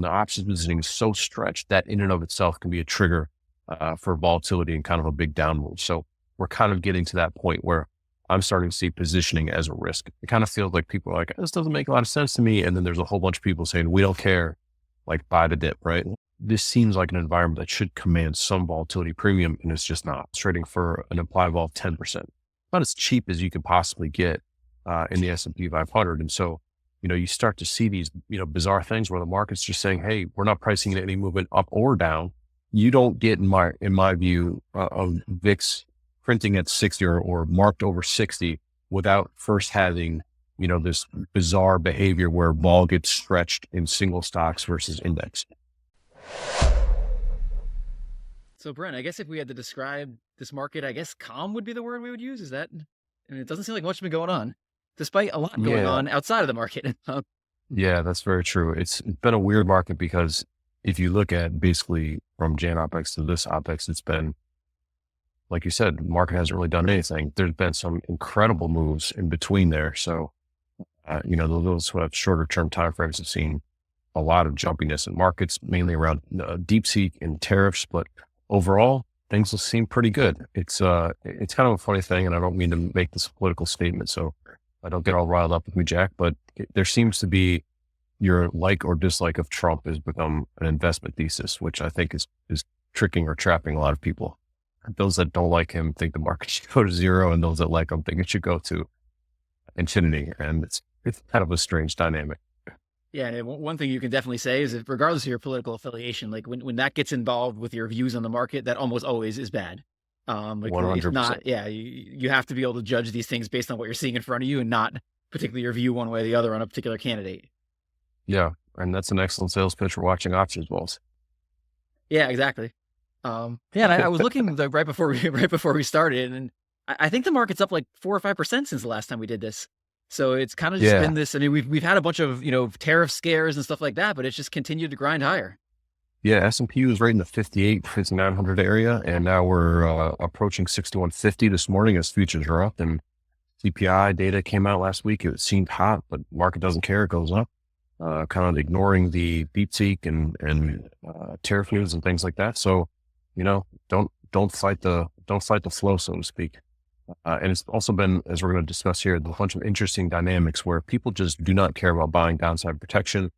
when the options positioning is so stretched, that in and of itself can be a trigger for volatility and kind of a big down move. So we're kind of getting to that point where I'm starting to see positioning as a risk. It kind of feels like people are like, this doesn't make a lot of sense to me. And then there's a whole bunch of people saying, we don't care, like buy the dip, right? This seems like an environment that should command some volatility premium, and it's just not. It's trading for an implied vol of 10%. Not as cheap as you could possibly get in the S&P 500. And so, you start to see these, bizarre things where the market's just saying, hey, we're not pricing in any movement up or down. You don't get, in my view, of VIX printing at 60 or marked over 60 without first having, this bizarre behavior where vol gets stretched in single stocks versus index. So Brent, I guess if we had to describe this market, I guess calm would be the word we would use. Is that, it doesn't seem like much has been going on, despite a lot going on outside of the market. Yeah, that's very true. It's been a weird market because if you look at basically from Jan OPEX to this OPEX, it's been, like you said, the market hasn't really done anything. There's been some incredible moves in between there. So, those who have shorter term timeframes have seen a lot of jumpiness in markets, mainly around DeepSeek and tariffs, but overall, things will seem pretty good. It's kind of a funny thing, and I don't mean to make this a political statement, so I don't get all riled up with me, Jack, but there seems to be your like or dislike of Trump has become an investment thesis, which I think is tricking or trapping a lot of people. Those that don't like him think the market should go to zero, and those that like him think it should go to infinity. And it's kind of a strange dynamic. Yeah, and one thing you can definitely say is that regardless of your political affiliation, like when that gets involved with your views on the market, that almost always is bad. Like 100%. if not, you have to be able to judge these things based on what you're seeing in front of you and not particularly your view one way or the other on a particular candidate. Yeah, and that's an excellent sales pitch for watching options balls. Yeah, exactly. And I was looking right before we started, and I think the market's up like 4 or 5% since the last time we did this. So it's kind of just been this. I mean, we've had a bunch of tariff scares and stuff like that, but it's just continued to grind higher. Yeah, S&P was right in the 5900 area, and now we're approaching 6150 this morning as futures are up. And CPI data came out last week. It seemed hot, but market doesn't care. It goes up, kind of ignoring the DeepSeek and tariff news and things like that. So, don't fight the flow, so to speak. And it's also been, as we're going to discuss here, a bunch of interesting dynamics where people just do not care about buying downside protection.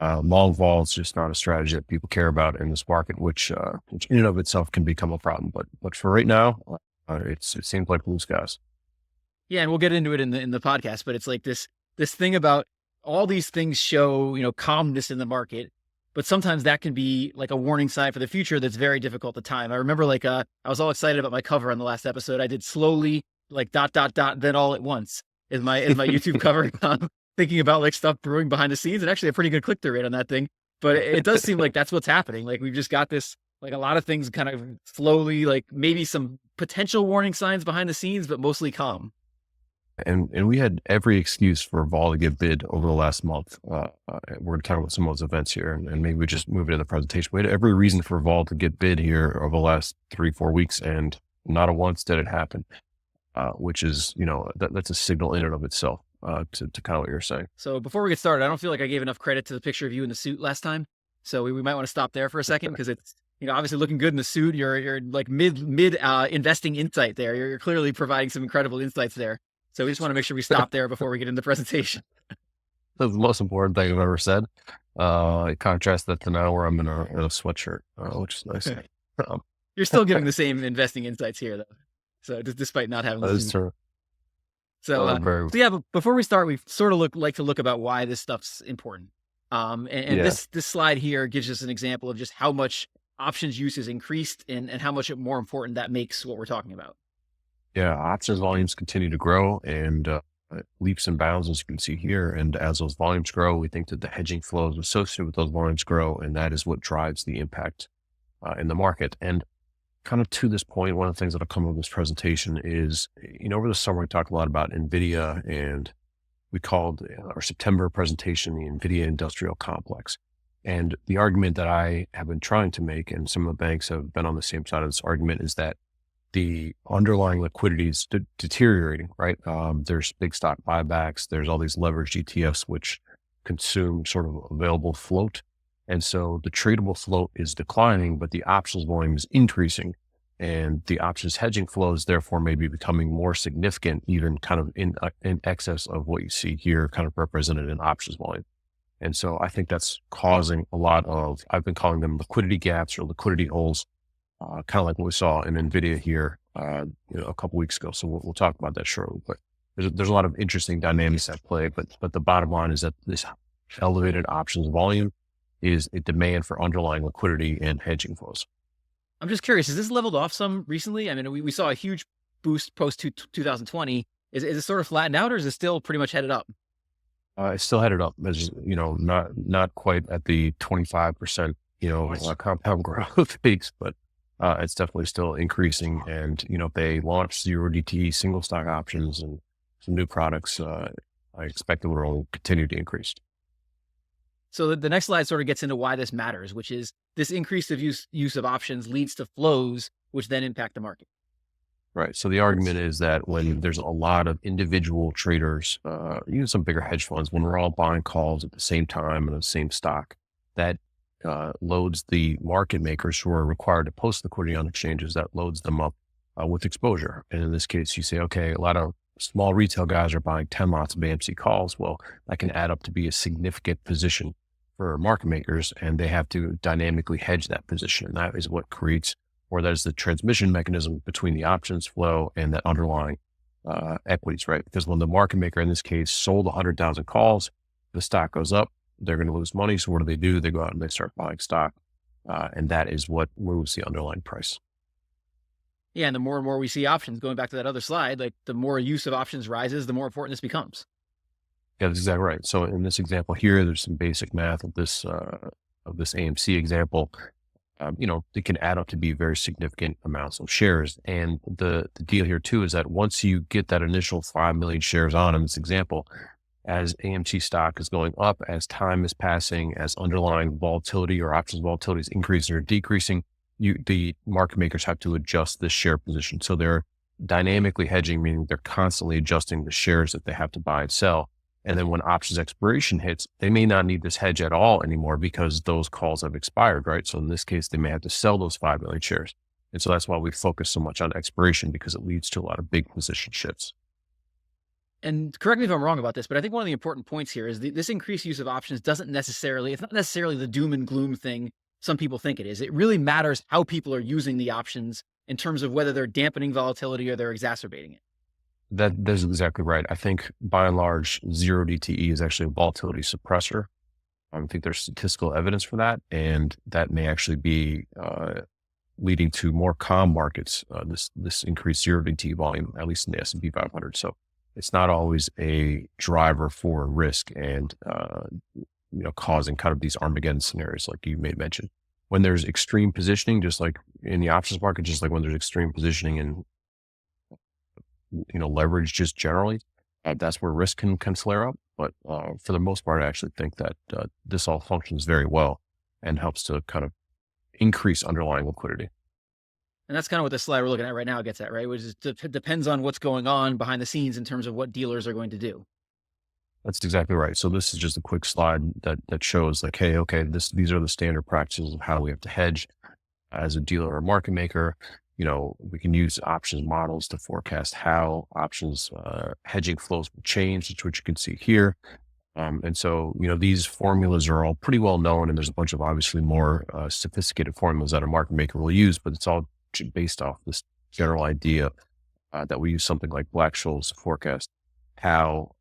Long vol is just not a strategy that people care about in this market, which in and of itself can become a problem. But for right now, it seems like blue skies. Yeah, and we'll get into it in the podcast. But it's like this thing about all these things show calmness in the market, but sometimes that can be like a warning sign for the future that's very difficult to time. I remember I was all excited about my cover on the last episode. I did slowly like ... then all at once is my YouTube cover, thinking about like stuff brewing behind the scenes, and actually a pretty good click-through rate on that thing. But it does seem like that's what's happening. Like we've just got this, like a lot of things kind of slowly, like maybe some potential warning signs behind the scenes, but mostly calm. And we had every excuse for vol to get bid over the last month. We're going to talk about some of those events here, and maybe we just move into the presentation. We had every reason for vol to get bid here over the last 3-4 weeks, and not a once did it happen, which is, that's a signal in and of itself to kind of what you're saying. So before we get started, I don't feel like I gave enough credit to the picture of you in the suit last time. So we might want to stop there for a second, because it's, obviously looking good in the suit. You're like mid investing insight there. You're clearly providing some incredible insights there. So we just want to make sure we stop there before we get into the presentation. That's the most important thing I've ever said. I contrast that to now where I'm in a sweatshirt, which is nice. You're still giving the same investing insights here, though. So despite not having that is true. So but before we start, we sort of like to look about why this stuff's important. This slide here gives us an example of just how much options use has increased and how much more important that makes what we're talking about. Yeah, options volumes continue to grow and leaps and bounds, as you can see here. And as those volumes grow, we think that the hedging flows associated with those volumes grow, and that is what drives the impact in the market. And kind of to this point, one of the things that'll come with this presentation is, over the summer, we talked a lot about NVIDIA, and we called our September presentation the NVIDIA Industrial Complex. And the argument that I have been trying to make, and some of the banks have been on the same side of this argument, is that the underlying liquidity is deteriorating, right? There's big stock buybacks. There's all these leveraged ETFs, which consume sort of available float. And so the tradable float is declining, but the options volume is increasing. And the options hedging flows, therefore, may be becoming more significant, even kind of in excess of what you see here, kind of represented in options volume. And so I think that's causing a lot of, I've been calling them liquidity gaps or liquidity holes, kind of like what we saw in NVIDIA here, a couple weeks ago. So we'll talk about that shortly. But there's a lot of interesting dynamics at play. But the bottom line is that this elevated options volume is a demand for underlying liquidity and hedging flows. I'm just curious, has this leveled off some recently? I mean, we saw a huge boost post 2020. Is it sort of flattened out, or is it still pretty much headed up? It's still headed up, as not quite at the 25%, compound growth pace, but it's definitely still increasing. And they launched 0DTE single stock options and some new products. I expect it will only continue to increase. So the next slide sort of gets into why this matters, which is this increase of use of options leads to flows, which then impact the market. Right. So the argument is that when there's a lot of individual traders, even some bigger hedge funds, when we're all buying calls at the same time in the same stock, that loads the market makers who are required to post liquidity on exchanges, that loads them up with exposure. And in this case, you say, okay, a lot of small retail guys are buying 10 lots of AMC calls. Well, that can add up to be a significant position for market makers, and they have to dynamically hedge that position. And that is what creates, or that is the transmission mechanism between the options flow and that underlying equities, right? Because when the market maker in this case sold 100,000 calls, the stock goes up, they're going to lose money. So what do? They go out and they start buying stock. And that is what moves the underlying price. Yeah. And the more and more we see options, going back to that other slide, like the more use of options rises, the more important this becomes. Yeah, that's exactly right. So in this example here, there's some basic math of this AMC example. It can add up to be very significant amounts of shares. And the deal here too is that once you get that initial 5 million shares on in this example, as AMC stock is going up, as time is passing, as underlying volatility or options volatility is increasing or decreasing, the market makers have to adjust this share position. So they're dynamically hedging, meaning they're constantly adjusting the shares that they have to buy and sell. And then when options expiration hits, they may not need this hedge at all anymore because those calls have expired, right? So in this case, they may have to sell those 5 million shares. And so that's why we focus so much on expiration, because it leads to a lot of big position shifts. And correct me if I'm wrong about this, but I think one of the important points here is this increased use of options it's not necessarily the doom and gloom thing some people think it is. It really matters how people are using the options in terms of whether they're dampening volatility or they're exacerbating it. That's exactly right. I think by and large, 0DTE is actually a volatility suppressor. I think there's statistical evidence for that, and that may actually be leading to more calm markets. This increased 0DTE volume, at least in the S&P 500. So it's not always a driver for risk and causing kind of these Armageddon scenarios like you may mention. When there's extreme positioning, just like in the options market, just like when there's extreme positioning and leverage just generally, that's where risk can flare up. But for the most part, I actually think that this all functions very well and helps to kind of increase underlying liquidity. And that's kind of what the slide we're looking at right now gets at, right? Which is it depends on what's going on behind the scenes in terms of what dealers are going to do. That's exactly right. So this is just a quick slide that shows like, hey, okay, these are the standard practices of how we have to hedge as a dealer or market maker. We can use options models to forecast how options hedging flows will change, which you can see here. And so, these formulas are all pretty well known, and there's a bunch of obviously more sophisticated formulas that a market maker will use, but it's all based off this general idea that we use something like Black-Scholes to forecast how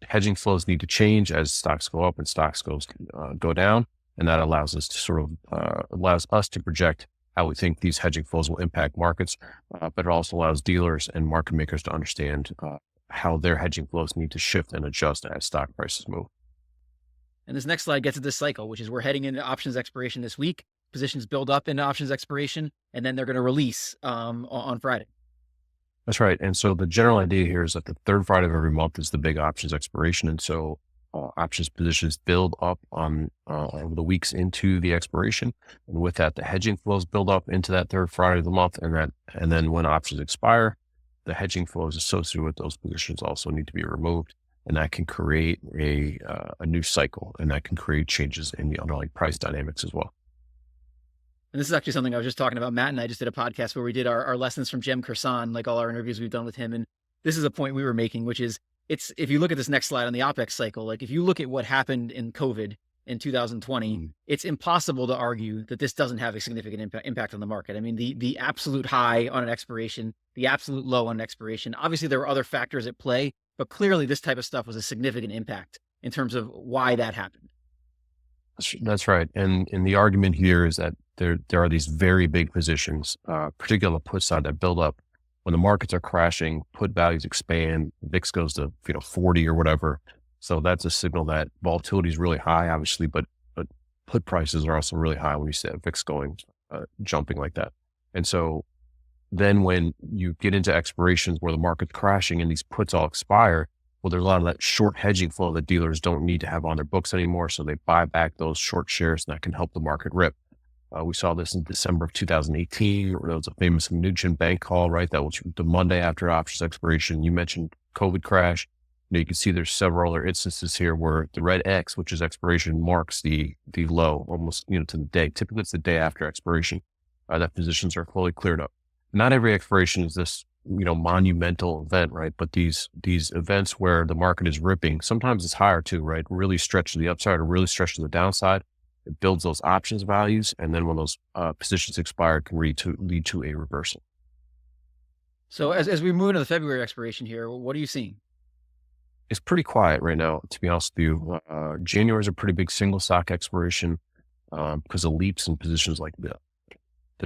hedging flows need to change as stocks go up and stocks go down. And that allows us to project how we think these hedging flows will impact markets, but it also allows dealers and market makers to understand how their hedging flows need to shift and adjust as stock prices move. And this next slide gets at this cycle, which is we're heading into options expiration this week. Positions build up into options expiration, and then they're going to release on Friday. That's right. And so the general idea here is that the third Friday of every month is the big options expiration. And so options positions build up on over the weeks into the expiration. And with that, the hedging flows build up into that third Friday of the month. And then when options expire, the hedging flows associated with those positions also need to be removed. and that can create a new cycle, and that can create changes in the underlying price dynamics as well. And this is actually something I was just talking about. Matt and I just did a podcast where we did our lessons from Jem Kersan, like all our interviews we've done with him. And this is a point we were making, which is if you look at this next slide on the OPEX cycle, like if you look at what happened in COVID in 2020, it's impossible to argue that this doesn't have a significant impact on the market. I mean, the absolute high on an expiration, the absolute low on an expiration. Obviously, there were other factors at play, but clearly this type of stuff was a significant impact in terms of why that happened. That's right. And the argument here is that there are these very big positions, particularly on the put side, that build up when the markets are crashing. Put values expand, VIX goes to 40 or whatever. So that's a signal that volatility is really high, obviously, but put prices are also really high when you see that VIX going jumping like that. And so then when you get into expirations where the market's crashing and these puts all expire, well, there's a lot of that short hedging flow that dealers don't need to have on their books anymore. So they buy back those short shares, and that can help the market rip. We saw this in December of 2018, where there was a famous Nugent Bank call, right? That was the Monday after options expiration. You mentioned COVID crash. You can see there's several other instances here where the red X, which is expiration, marks the low almost, to the day. Typically, it's the day after expiration that positions are fully cleared up. Not every expiration is this, monumental event, right? But these events where the market is ripping, sometimes it's higher too, right? Really stretch to the upside or really stretch to the downside. It builds those options values. And then when those positions expire, it can lead to a reversal. So as we move into the February expiration here, what are you seeing? It's pretty quiet right now, to be honest with you. January is a pretty big single stock expiration because of leaps in positions like the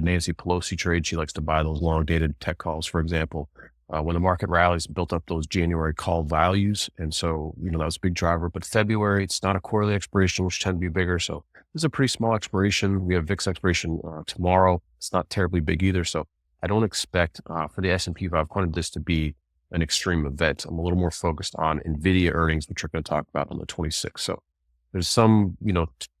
Nancy Pelosi trade. She likes to buy those long dated tech calls, for example. When the market rallies, built up those January call values. And so, that was a big driver. But February, it's not a quarterly expiration, which tend to be bigger. So this is a pretty small expiration. We have VIX expiration tomorrow. It's not terribly big either. So I don't expect for the S&P 500 this to be an extreme event. I'm a little more focused on NVIDIA earnings, which we're going to talk about on the 26th. So there's some,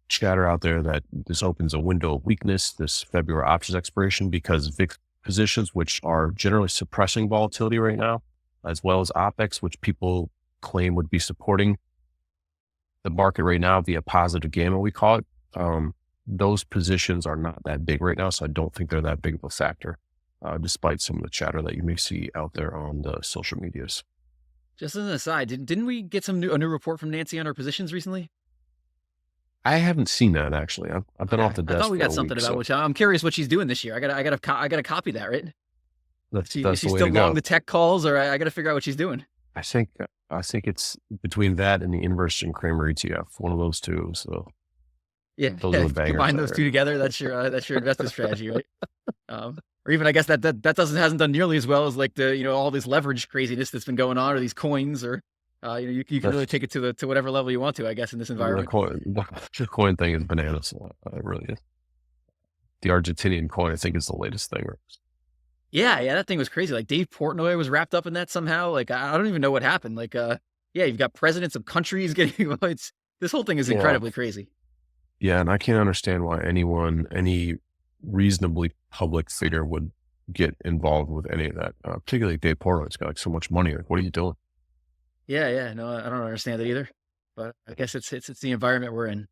chatter out there that this opens a window of weakness, this February options expiration, because VIX positions, which are generally suppressing volatility right now, as well as OPEX, which people claim would be supporting the market right now via positive gamma, we call it. Those positions are not that big right now. So I don't think they're that big of a factor, despite some of the chatter that you may see out there on the social medias. Just as an aside, didn't we get a new report from Nancy on her positions recently? I haven't seen that actually. I've been off the desk. I thought we got something about which I'm curious what she's doing this year. I gotta copy that, right? That's she's still long the tech calls, or I gotta figure out what she's doing. I think it's between that and the inverse and Kramer ETF, one of those two. So yeah, those are the bangers. Combine those two together. That's your investment strategy, right? Or even I guess that hasn't done nearly as well as like the all this leverage craziness that's been going on, or these coins, or you can really take it to whatever level you want to, I guess, in this environment. The coin thing is bananas. It really is. The Argentinian coin, I think, is the latest thing. Yeah, that thing was crazy. Like Dave Portnoy was wrapped up in that somehow. Like I don't even know what happened. Like you've got presidents of countries getting. This whole thing is incredibly crazy. Yeah, and I can't understand why any reasonably public figure would get involved with any of that. Particularly Dave Portnoy's got so much money. Like, what are you doing? Yeah. No, I don't understand it either. But I guess it's the environment we're in.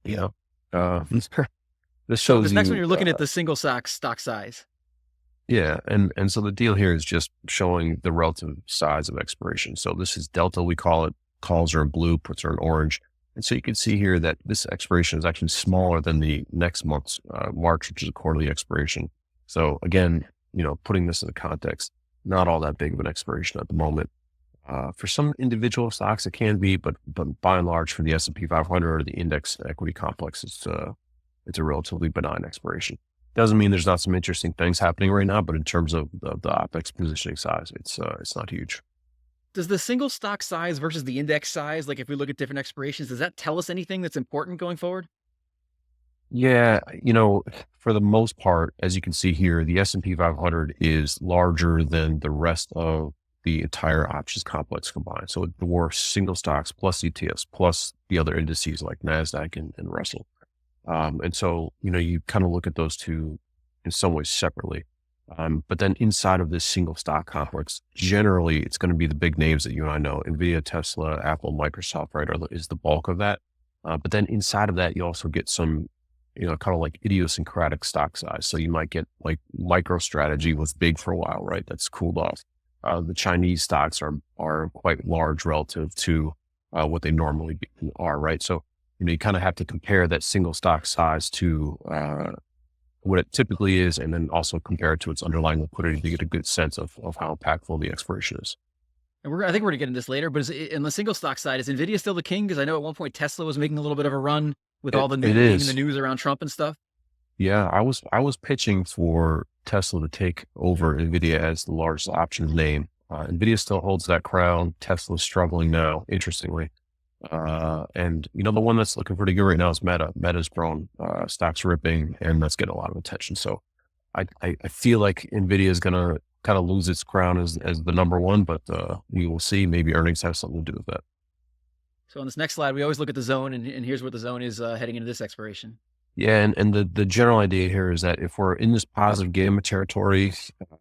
Yeah. This shows this next one, you're looking at the single stock size. Yeah. And so the deal here is just showing the relative size of expiration. So this is delta, we call it. Calls are in blue, puts are in orange. And so you can see here that this expiration is actually smaller than the next month's March, which is a quarterly expiration. So again, putting this in the context, not all that big of an expiration at the moment. For some individual stocks, it can be, but by and large, for the S&P 500 or the index equity complex, it's a relatively benign expiration. Doesn't mean there's not some interesting things happening right now, but in terms of the OPEX positioning size, it's not huge. Does the single stock size versus the index size, like if we look at different expirations, does that tell us anything that's important going forward? Yeah, for the most part, as you can see here, the S&P 500 is larger than the rest of the entire options complex combined. So it dwarfs single stocks plus ETFs plus the other indices like NASDAQ and Russell. And so, you kind of look at those two in some ways separately. But then inside of this single stock complex, generally it's going to be the big names that you and I know, NVIDIA, Tesla, Apple, Microsoft, right, is the bulk of that. But then inside of that, you also get some, kind of like idiosyncratic stock size. So you might get like MicroStrategy was big for a while, right? That's cooled off. The Chinese stocks are quite large relative to what they normally are, right? So, you kind of have to compare that single stock size to what it typically is, and then also compare it to its underlying liquidity to get a good sense of how impactful the expiration is. And I think we're going to get into this later, but in the single stock side, is NVIDIA still the king? Because I know at one point Tesla was making a little bit of a run with all the It being in the is. news around Trump and stuff. Yeah, I was pitching for Tesla to take over NVIDIA as the largest options name. NVIDIA still holds that crown. Tesla's struggling now, interestingly. And the one that's looking pretty good right now is Meta. Meta's grown, stock's ripping, and that's getting a lot of attention. So I feel like NVIDIA is going to kind of lose its crown as the number one, but we will see. Maybe earnings have something to do with that. So on this next slide, we always look at the zone, and here's what the zone is heading into this expiration. Yeah, and the general idea here is that if we're in this positive gamma territory,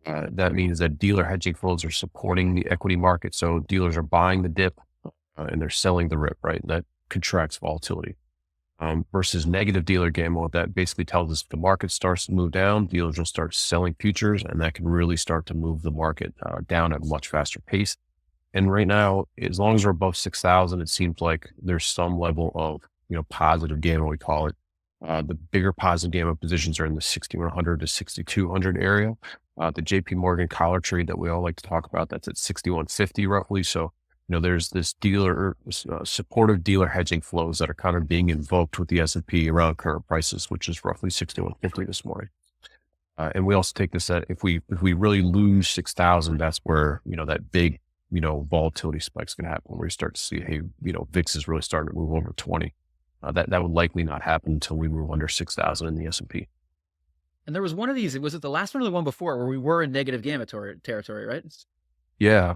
that means that dealer hedging flows are supporting the equity market. So dealers are buying the dip and they're selling the rip, right? That contracts volatility. Versus negative dealer gamma, what that basically tells us if the market starts to move down, dealers will start selling futures, and that can really start to move the market down at a much faster pace. And right now, as long as we're above 6,000, it seems like there's some level of positive gamma, we call it. The bigger positive gamma positions are in the 6,100 to 6,200 area. The JP Morgan collar trade that we all like to talk about, that's at 6,150 roughly. So, there's this supportive dealer hedging flows that are kind of being invoked with the S&P around current prices, which is roughly 6,150 this morning. And we also take this that if we really lose 6,000, that's where, that big, volatility spike's going to happen, where we start to see, hey, VIX is really starting to move over 20. That would likely not happen until we move under 6,000 in the S&P. And there was one of these, was it the last one or the one before, where we were in negative gamma territory, right? Yeah.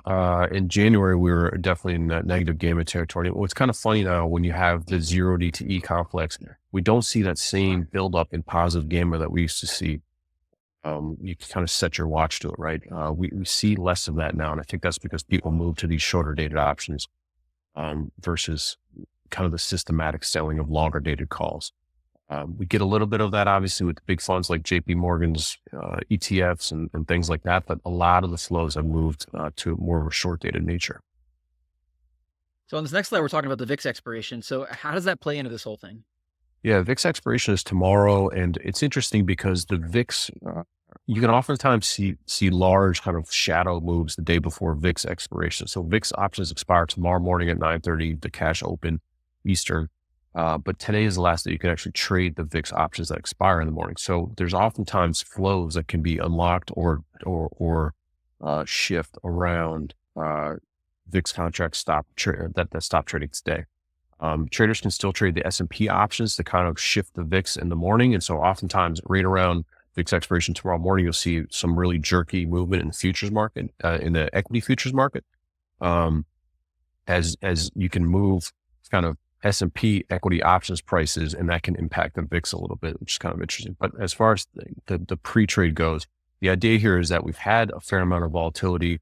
In January, we were definitely in that negative gamma territory. What's kind of funny now, when you have the 0 DTE complex, we don't see that same buildup in positive gamma that we used to see. You can kind of set your watch to it, right? We see less of that now. And I think that's because people move to these shorter dated options versus kind of the systematic selling of longer dated calls. We get a little bit of that, obviously, with the big funds like JP Morgan's ETFs and things like that, but a lot of the flows have moved to more of a short dated nature. So on this next slide, we're talking about the VIX expiration. So how does that play into this whole thing? Yeah, VIX expiration is tomorrow, and it's interesting because the VIX, you can oftentimes see large kind of shadow moves the day before VIX expiration. So VIX options expire tomorrow morning at 9:30, the cash open Eastern. But today is the last day you can actually trade the VIX options that expire in the morning. So there's oftentimes flows that can be unlocked or shift around VIX contracts that stop trading today. Traders can still trade the S&P options to kind of shift the VIX in the morning. And so oftentimes right around VIX expiration tomorrow morning, you'll see some really jerky movement in the futures market, in the equity futures market. As you can move kind of S&P equity options prices, and that can impact the VIX a little bit, which is kind of interesting. But as far as the pre-trade goes, the idea here is that we've had a fair amount of volatility.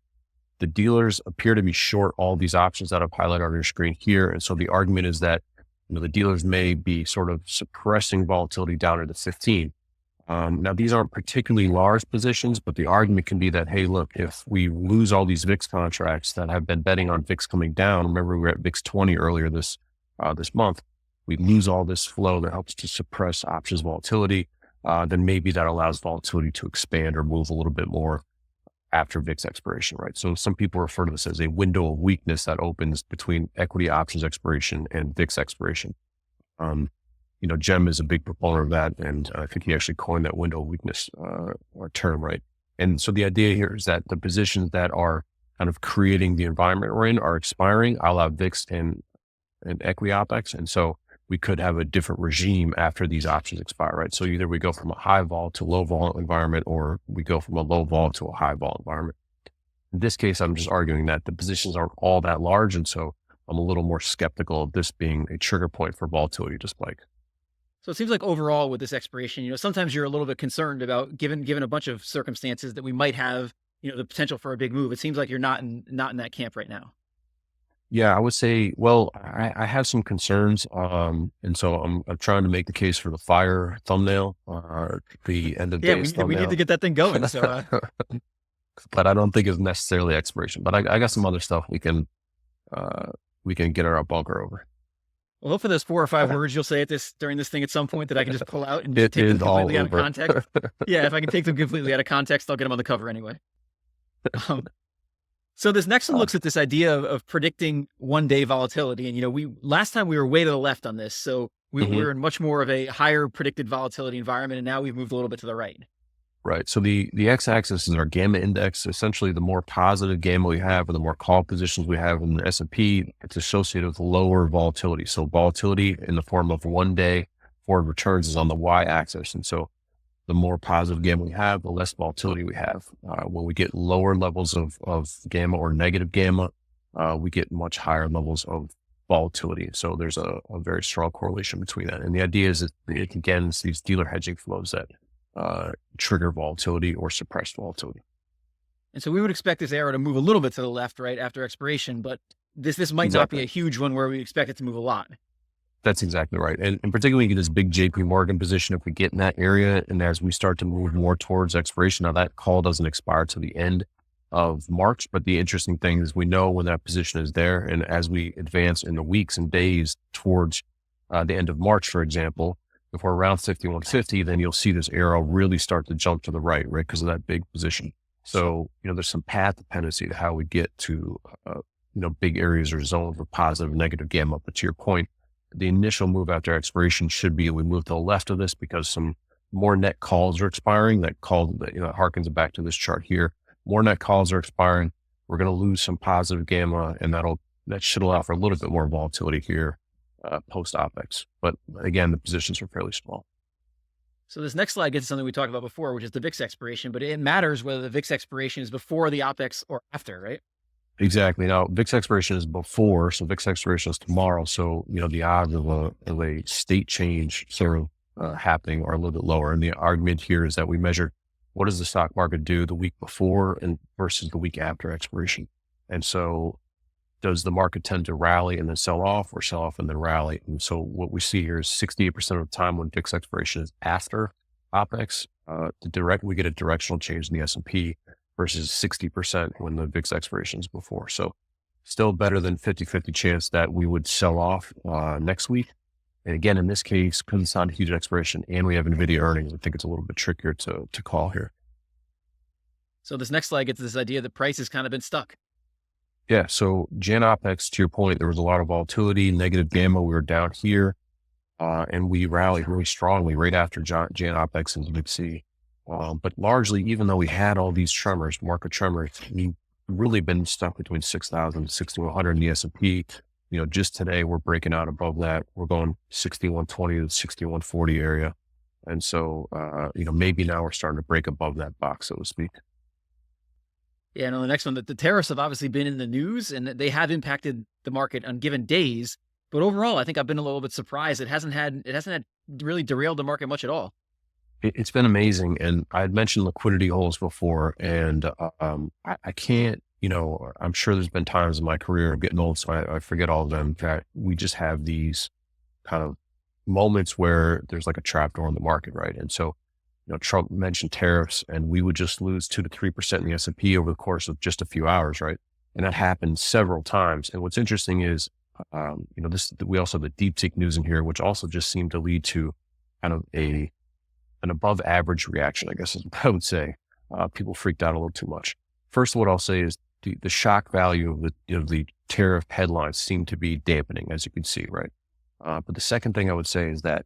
The dealers appear to be short all these options that I've highlighted on your screen here. And so the argument is that the dealers may be sort of suppressing volatility down to 15. Now, these aren't particularly large positions, but the argument can be that, hey, look, if we lose all these VIX contracts that have been betting on VIX coming down, remember we were at VIX 20 earlier this month, we lose all this flow that helps to suppress options volatility, then maybe that allows volatility to expand or move a little bit more after VIX expiration, right? So some people refer to this as a window of weakness that opens between equity options expiration and VIX expiration. Jem is a big proponent of that, and I think he actually coined that window of weakness term, right? And so the idea here is that the positions that are kind of creating the environment we're in are expiring, a la VIX and equity OPEX. And so we could have a different regime after these options expire, right? So either we go from a high vol to low vol environment, or we go from a low vol to a high vol environment. In this case, I'm just arguing that the positions aren't all that large. And so I'm a little more skeptical of this being a trigger point for volatility to spike. So it seems like overall with this expiration, sometimes you're a little bit concerned about given a bunch of circumstances that we might have, the potential for a big move. It seems like you're not in that camp right now. Yeah, I would say, well, I have some concerns. And so I'm trying to make the case for the fire thumbnail, the end of Yeah, days we need to thumbnail, get that thing going. So but I don't think it's necessarily expiration, but I got some other stuff we can get our bunker over. well, hopefully those 4 or 5 words you'll say during this thing at some point that I can just pull out and just It take them is all completely out of over. context. Yeah, if I can take them completely out of context, I'll get them on the cover anyway. Um, so this next one looks at this idea of predicting 1-day volatility. And, we last time we were way to the left on this. So we're in much more of a higher predicted volatility environment. And now we've moved a little bit to the right. Right. So the x-axis is our gamma index. Essentially, the more positive gamma we have, or the more call positions we have in the S&P, it's associated with lower volatility. So volatility in the form of 1-day forward returns is on the y-axis, and so the more positive gamma we have, the less volatility we have. When we get lower levels of gamma or negative gamma, we get much higher levels of volatility. So there's a very strong correlation between that. And the idea is that it's these dealer hedging flows that trigger volatility or suppress volatility. And so we would expect this arrow to move a little bit to the left, right, after expiration, but this might not be a huge one where we expect it to move a lot. That's exactly right. And particularly you get this big JP Morgan position, if we get in that area, and as we start to move more towards expiration, now that call doesn't expire to the end of March, but the interesting thing is we know when that position is there. And as we advance in the weeks and days towards the end of March, for example, if we're around 5150, then you'll see this arrow really start to jump to the right, because of that big position. So, there's some path dependency to how we get to, big areas or zones with positive and negative gamma. But to your point, the initial move after expiration should be we move to the left of this because some more net calls are expiring. That harkens back to this chart here. More net calls are expiring. We're going to lose some positive gamma, and that should allow for a little bit more volatility here post OPEX. But again, the positions are fairly small. So this next slide gets to something we talked about before, which is the VIX expiration, but it matters whether the VIX expiration is before the OPEX or after, right? Exactly. Now, VIX expiration is before, so VIX expiration is tomorrow. So, the odds of a state change sort of happening are a little bit lower. And the argument here is that we measure what does the stock market do the week before and versus the week after expiration. And so does the market tend to rally and then sell off, or sell off and then rally? And so what we see here is 68% of the time when VIX expiration is after OPEX, we get a directional change in the S&P versus 60% when the VIX expiration is before. So still better than 50-50 chance that we would sell off next week. And again, in this case, because it's not a huge expiration and we have NVIDIA earnings, I think it's a little bit trickier to call here. So this next slide gets to this idea that price has kind of been stuck. Yeah. So Jan OPEX, to your point, there was a lot of volatility, negative gamma. We were down here, and we rallied really strongly right after Jan OPEX and Big C. But largely, even though we had all these tremors, market tremors, we've really been stuck between 6,000 and 6,100 in the S&P. Just today we're breaking out above that. We're going 6,120 to 6,140 area. And so, maybe now we're starting to break above that box, so to speak. Yeah, and on the next one, the tariffs have obviously been in the news and they have impacted the market on given days. But overall, I think I've been a little bit surprised. It hasn't had really derailed the market much at all. It's been amazing. And I had mentioned liquidity holes before, and I can't, I'm sure there's been times in my career, I'm getting old, so I forget all of them, that we just have these kind of moments where there's like a trapdoor in the market, right? And so, Trump mentioned tariffs, and we would just lose 2 to 3% in the S&P over the course of just a few hours, right? And that happened several times. And what's interesting is, we also have the deep seek news in here, which also just seemed to lead to kind of an above average reaction, I guess is what I would say. People freaked out a little too much. First, what I'll say is the shock value of the tariff headlines seem to be dampening, as you can see, right? But the second thing I would say is that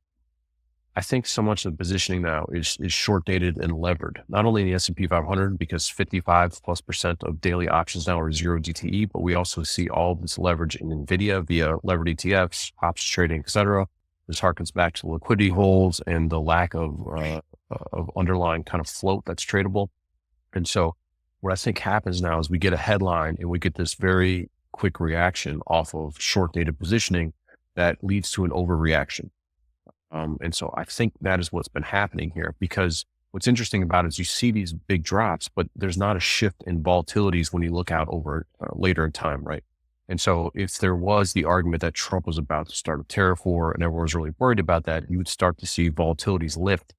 I think so much of the positioning now is short dated and levered, not only in the S&P 500, because 55+% of daily options now are 0 DTE, but we also see all of this leverage in NVIDIA via levered ETFs, options trading, et cetera. This harkens back to liquidity holes and the lack of underlying kind of float that's tradable. And so what I think happens now is we get a headline and we get this very quick reaction off of short dated positioning that leads to an overreaction. And so I think that is what's been happening here, because what's interesting about it is you see these big drops, but there's not a shift in volatilities when you look out over later in time, right? And so if there was the argument that Trump was about to start a tariff war and everyone was really worried about that, you would start to see volatilities lift,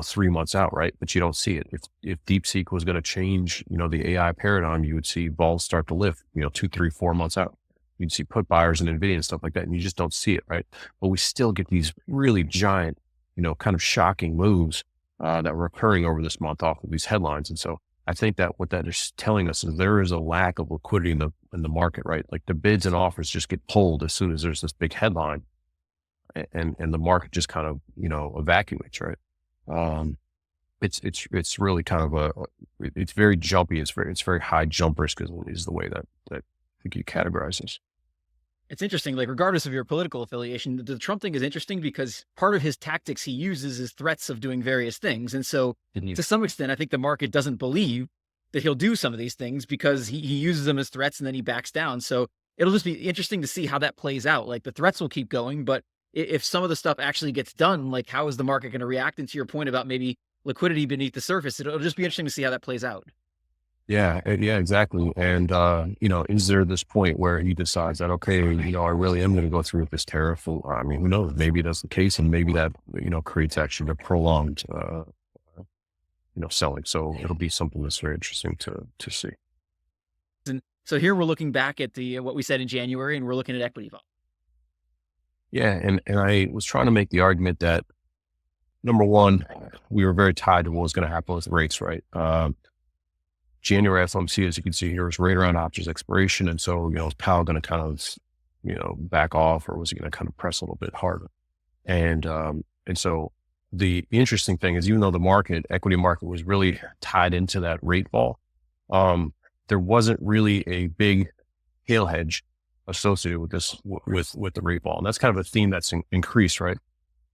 3 months out, right? But you don't see it. If DeepSeek was going to change, the AI paradigm, you would see vols start to lift, 2, 3, 4 months out. You'd see put buyers in NVIDIA and stuff like that, and you just don't see it, right? But we still get these really giant, kind of shocking moves that were occurring over this month off of these headlines. And so I think that what that is telling us is there is a lack of liquidity in the market, right? Like the bids and offers just get pulled as soon as there's this big headline, and the market just kind of evacuates, right? It's really kind of it's very jumpy. It's very high jump risk is the way that I think you categorize this. It's interesting, like regardless of your political affiliation, the Trump thing is interesting because part of his tactics he uses is threats of doing various things. And so to some extent, I think the market doesn't believe that he'll do some of these things because he uses them as threats and then he backs down. So it'll just be interesting to see how that plays out. Like the threats will keep going, but if some of the stuff actually gets done, like how is the market going to react? And to your point about maybe liquidity beneath the surface, it'll just be interesting to see how that plays out. Yeah, yeah, exactly. And, is there this point where he decides that, okay, I really am going to go through with this tariff? Well, I mean, who knows? Maybe that's the case. And maybe that, creates actually a prolonged, selling. So it'll be something that's very interesting to see. And so here we're looking back at what we said in January, and we're looking at equity vol. Yeah. And I was trying to make the argument that, number one, we were very tied to what was going to happen with rates, right? January FOMC, as you can see here, was right around options expiration. And so, is Powell going to kind of, back off, or was he going to kind of press a little bit harder? And so the interesting thing is, even though the equity market was really tied into that rate fall, there wasn't really a big hail hedge associated with this, with the rate fall. And that's kind of a theme that's increased, right?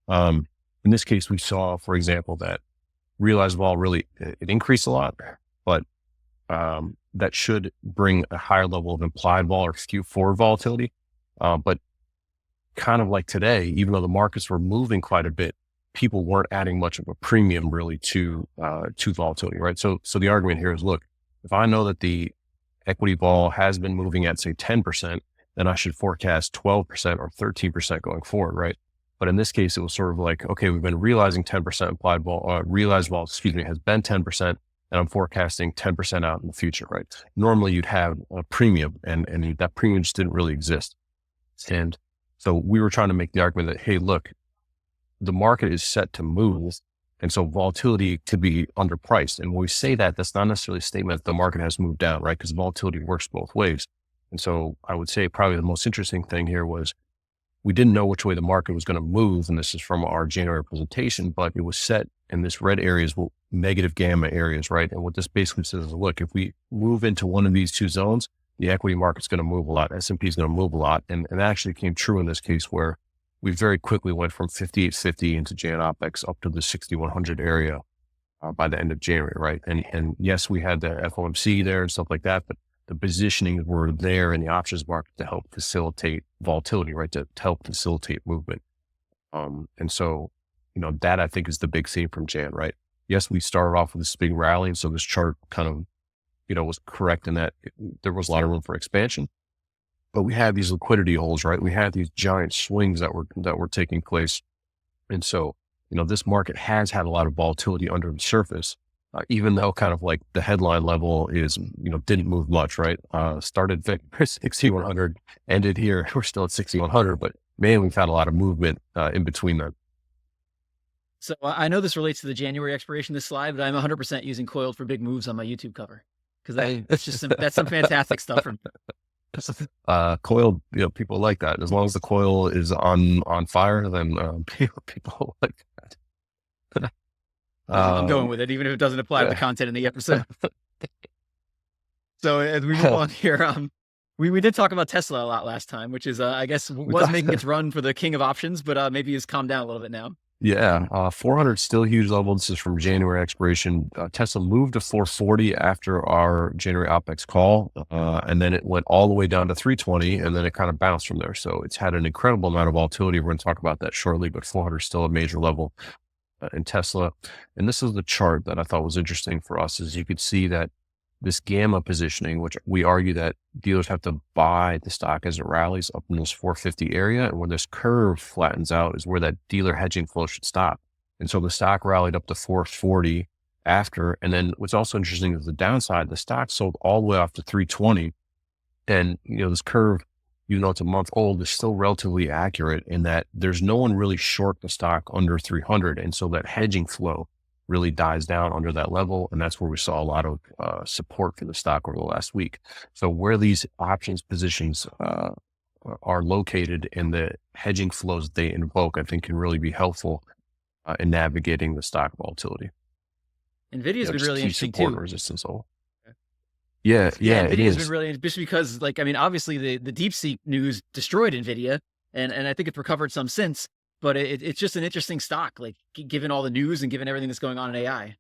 In this case, we saw, for example, that realized vol really, it increased a lot, but that should bring a higher level of implied vol or skew forward volatility. But kind of like today, even though the markets were moving quite a bit, people weren't adding much of a premium really to volatility, right? So the argument here is, look, if I know that the equity vol has been moving at, say, 10%, then I should forecast 12% or 13% going forward, right? But in this case, it was sort of like, okay, we've been realizing 10% implied vol, realized vol, has been 10%. And I'm forecasting 10% out in the future, right? Normally you'd have a premium, and that premium just didn't really exist. And so we were trying to make the argument that, hey, look, the market is set to move. And so volatility could be underpriced. And when we say that, that's not necessarily a statement that the market has moved down, right? Because volatility works both ways. And so I would say probably the most interesting thing here was we didn't know which way the market was going to move. And this is from our January presentation, but it was set in this red areas, negative gamma areas, right? And what this basically says is, look, if we move into one of these two zones, the equity market's going to move a lot. S&P is going to move a lot. And that actually came true in this case, where we very quickly went from 5850 into Jan OPEX up to the 6100 area by the end of January, right? And yes, we had the FOMC there and stuff like that, but the positioning were there in the options market to help facilitate volatility, right? To help facilitate movement. And so, that I think is the big theme from Jan, right? Yes, we started off with this big rally. And so this chart kind of, was correct in that there was a lot of room for expansion, but we had these liquidity holes, right? We had these giant swings that were taking place. And so, this market has had a lot of volatility under the surface, even though kind of like the headline level is, didn't move much, right? Started at 6,100, ended here. We're still at 6,100, but man, we've had a lot of movement in between that. So I know this relates to the January expiration, this slide, but I'm 100% using coiled for big moves on my YouTube cover, because that's just that's some fantastic stuff. Coiled, people like that. As long as the coil is on fire, then people like that. I'm going with it, even if it doesn't apply to the content in the episode. So as we move on here, we did talk about Tesla a lot last time, which is, I guess, was making its run for the king of options, but maybe it's calmed down a little bit now. Yeah, 400 still a huge level. This is from January expiration. Tesla moved to 440 after our January OPEX call, and then it went all the way down to 320, and then it kind of bounced from there. So it's had an incredible amount of volatility. We're going to talk about that shortly, but 400 is still a major level in Tesla. And this is the chart that I thought was interesting for us, is you could see that this gamma positioning, which we argue that dealers have to buy the stock as it rallies up in this 450 area. And when this curve flattens out is where that dealer hedging flow should stop. And so the stock rallied up to 440 after. And then what's also interesting is the downside, the stock sold all the way off to 320. And, this curve, even though it's a month old, is still relatively accurate in that there's no one really short the stock under 300. And so that hedging flow really dies down under that level. And that's where we saw a lot of support for the stock over the last week. So where these options positions are located and the hedging flows they invoke, I think can really be helpful in navigating the stock volatility. NVIDIA's been really interesting support too. And resistance level. Yeah, it NVIDIA's is. been really, just because, like, I mean, obviously the DeepSeek news destroyed NVIDIA, and I think it's recovered some since, but it's just an interesting stock, like given all the news and given everything that's going on in AI.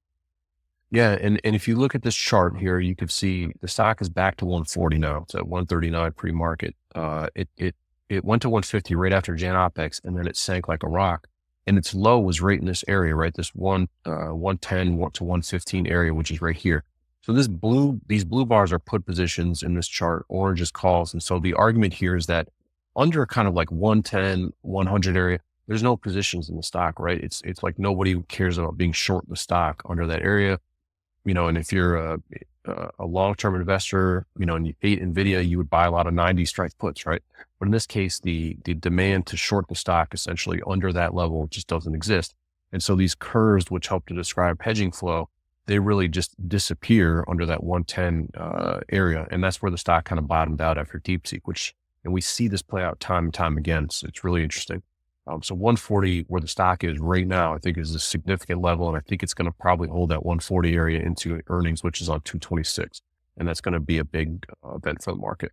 Yeah, and if you look at this chart here, you can see the stock is back to 140 now. It's at 139 pre-market. It went to 150 right after Jan OPEX, and then it sank like a rock. And its low was right in this area, right? This 110 to 115 area, which is right here. So these blue bars are put positions in this chart, orange is calls. And so the argument here is that under kind of like 110, 100 area, there's no positions in the stock, right? It's like nobody cares about being short the stock under that area, and if you're a long-term investor, and you ate NVIDIA, you would buy a lot of 90 strike puts, right? But in this case, the demand to short the stock essentially under that level just doesn't exist. And so these curves, which help to describe hedging flow, they really just disappear under that 110 area. And that's where the stock kind of bottomed out after DeepSeek, and we see this play out time and time again. So it's really interesting. So 140, where the stock is right now, I think is a significant level. And I think it's going to probably hold that 140 area into earnings, which is on 226. And that's going to be a big event for the market.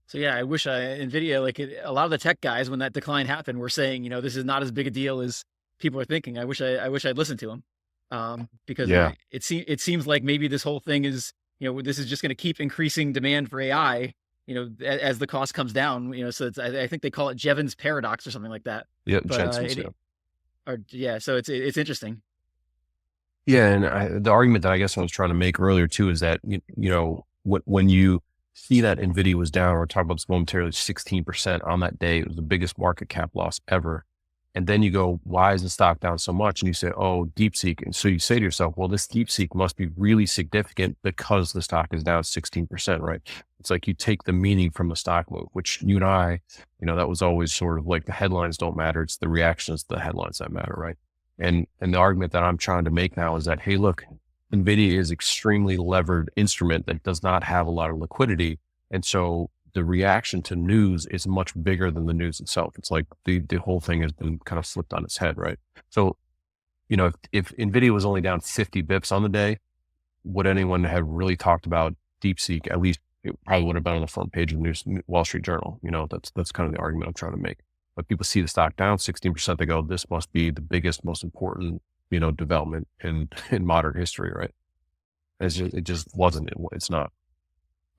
So yeah, I wish NVIDIA, like a lot of the tech guys, when that decline happened, were saying, this is not as big a deal as people are thinking. I wish I'd listened to them, because it seems like maybe this whole thing is, this is just going to keep increasing demand for AI, as the cost comes down, so I think they call it Jevons paradox or something like that. Yeah. So it's interesting. Yeah. And the argument that I guess I was trying to make earlier too, is that, when you see that NVIDIA was down, or talk about this momentarily, 16% on that day, it was the biggest market cap loss ever. And then you go, why is the stock down so much? And you say, oh, DeepSeek. And so you say to yourself, well, this DeepSeek must be really significant because the stock is down 16%, right? It's like you take the meaning from the stock move, which you and I, that was always sort of like the headlines don't matter. It's the reactions to the headlines that matter, right? And the argument that I'm trying to make now is that, hey, look, NVIDIA is extremely levered instrument that does not have a lot of liquidity. And so the reaction to news is much bigger than the news itself. It's like the whole thing has been kind of flipped on its head, right? So, if NVIDIA was only down 50 bips on the day, would anyone have really talked about DeepSeek? At least it probably would have been on the front page of the Wall Street Journal. That's kind of the argument I'm trying to make. But people see the stock down 16%, they go, this must be the biggest, most important, development in modern history, right? It just wasn't. It's not.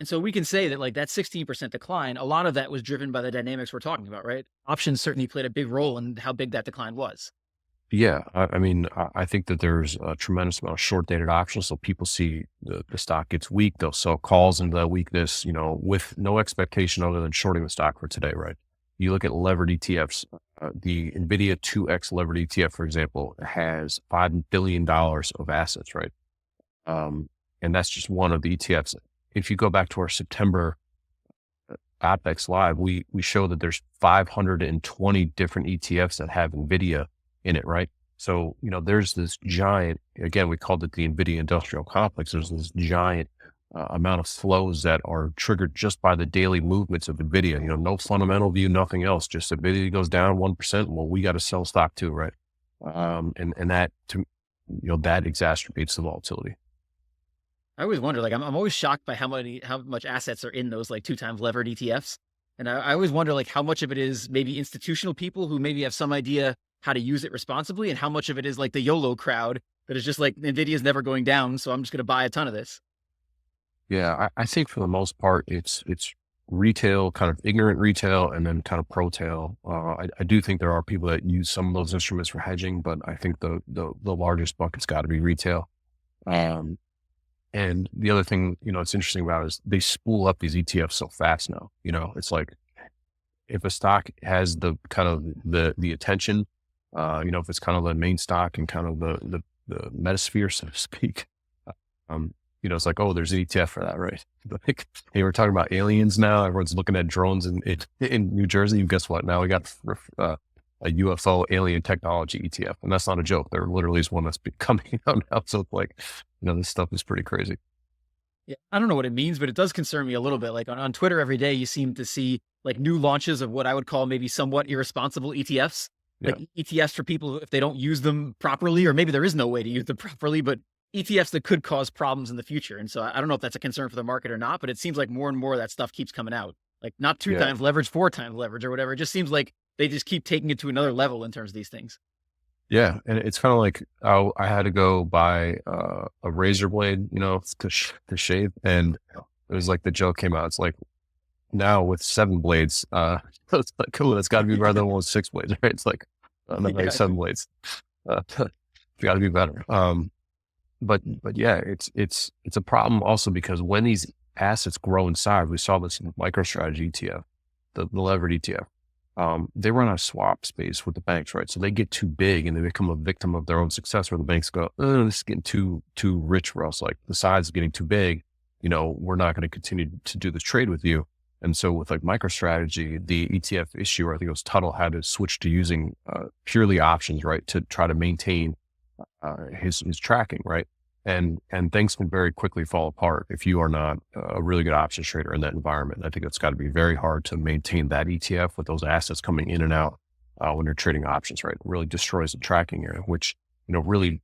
And so we can say that, like, that 16% decline, a lot of that was driven by the dynamics we're talking about, right? Options certainly played a big role in how big that decline was. Yeah. I mean, I think that there's a tremendous amount of short dated options. So people see the stock gets weak, they'll sell calls into that weakness, with no expectation other than shorting the stock for today, right? You look at levered ETFs, the NVIDIA 2X levered ETF, for example, has $5 billion of assets, right? And that's just one of the ETFs. If you go back to our September OPEX live, we show that there's 520 different ETFs that have NVIDIA in it, right? So, there's this giant, again, we called it the NVIDIA industrial complex. There's this giant amount of flows that are triggered just by the daily movements of NVIDIA, no fundamental view, nothing else, just NVIDIA goes down 1%. Well, we got to sell stock too, right? And that, that exacerbates the volatility. I always wonder, like, I'm always shocked by how much assets are in those, like, 2 times levered ETFs. And I always wonder, like, how much of it is maybe institutional people who maybe have some idea how to use it responsibly, and how much of it is like the YOLO crowd that is just like, NVIDIA is never going down, so I'm just going to buy a ton of this. Yeah, I think for the most part, it's retail, kind of ignorant retail, and then kind of pro tail. I do think there are people that use some of those instruments for hedging, but I think the largest bucket's got to be retail. Um, and the other thing, it's interesting about is they spool up these ETFs so fast now. It's like if a stock has the kind of the attention, if it's kind of the main stock and kind of the metasphere, so to speak. Um, it's like, oh, there's an ETF for that, right? Like, hey, we're talking about aliens now. Everyone's looking at drones in New Jersey. And guess what? Now we got a UFO alien technology ETF, and that's not a joke. There literally is one that's coming out now. So it's like, this stuff is pretty crazy. Yeah, I don't know what it means, but it does concern me a little bit. Like on Twitter every day, you seem to see like new launches of what I would call maybe somewhat irresponsible ETFs. Yeah. Like ETFs for people if they don't use them properly, or maybe there is no way to use them properly, but ETFs that could cause problems in the future. And so I don't know if that's a concern for the market or not, but it seems like more and more of that stuff keeps coming out. Like not 2 times leverage, 4 times leverage or whatever. It just seems like they just keep taking it to another level in terms of these things. Yeah. And it's kind of like, I had to go buy a razor blade, to shave. And it was like the joke came out. It's like, now with 7 blades, it's like, cool, that's got to be rather than one with 6 blades, right? It's like, like 7 blades. It's got to be better. But yeah, it's a problem also because when these assets grow in size, we saw this in MicroStrategy ETF, the levered ETF. They run a swap space with the banks, right? So they get too big and they become a victim of their own success, where the banks go, oh, this is getting too rich for us. Like the size is getting too big. We're not going to continue to do this trade with you. And so with like MicroStrategy, the ETF issuer, I think it was Tuttle, had to switch to using purely options, right, to try to maintain his tracking, right? And things can very quickly fall apart if you are not a really good options trader in that environment. I think it's got to be very hard to maintain that ETF with those assets coming in and out when you're trading options, right? It really destroys the tracking area, which, really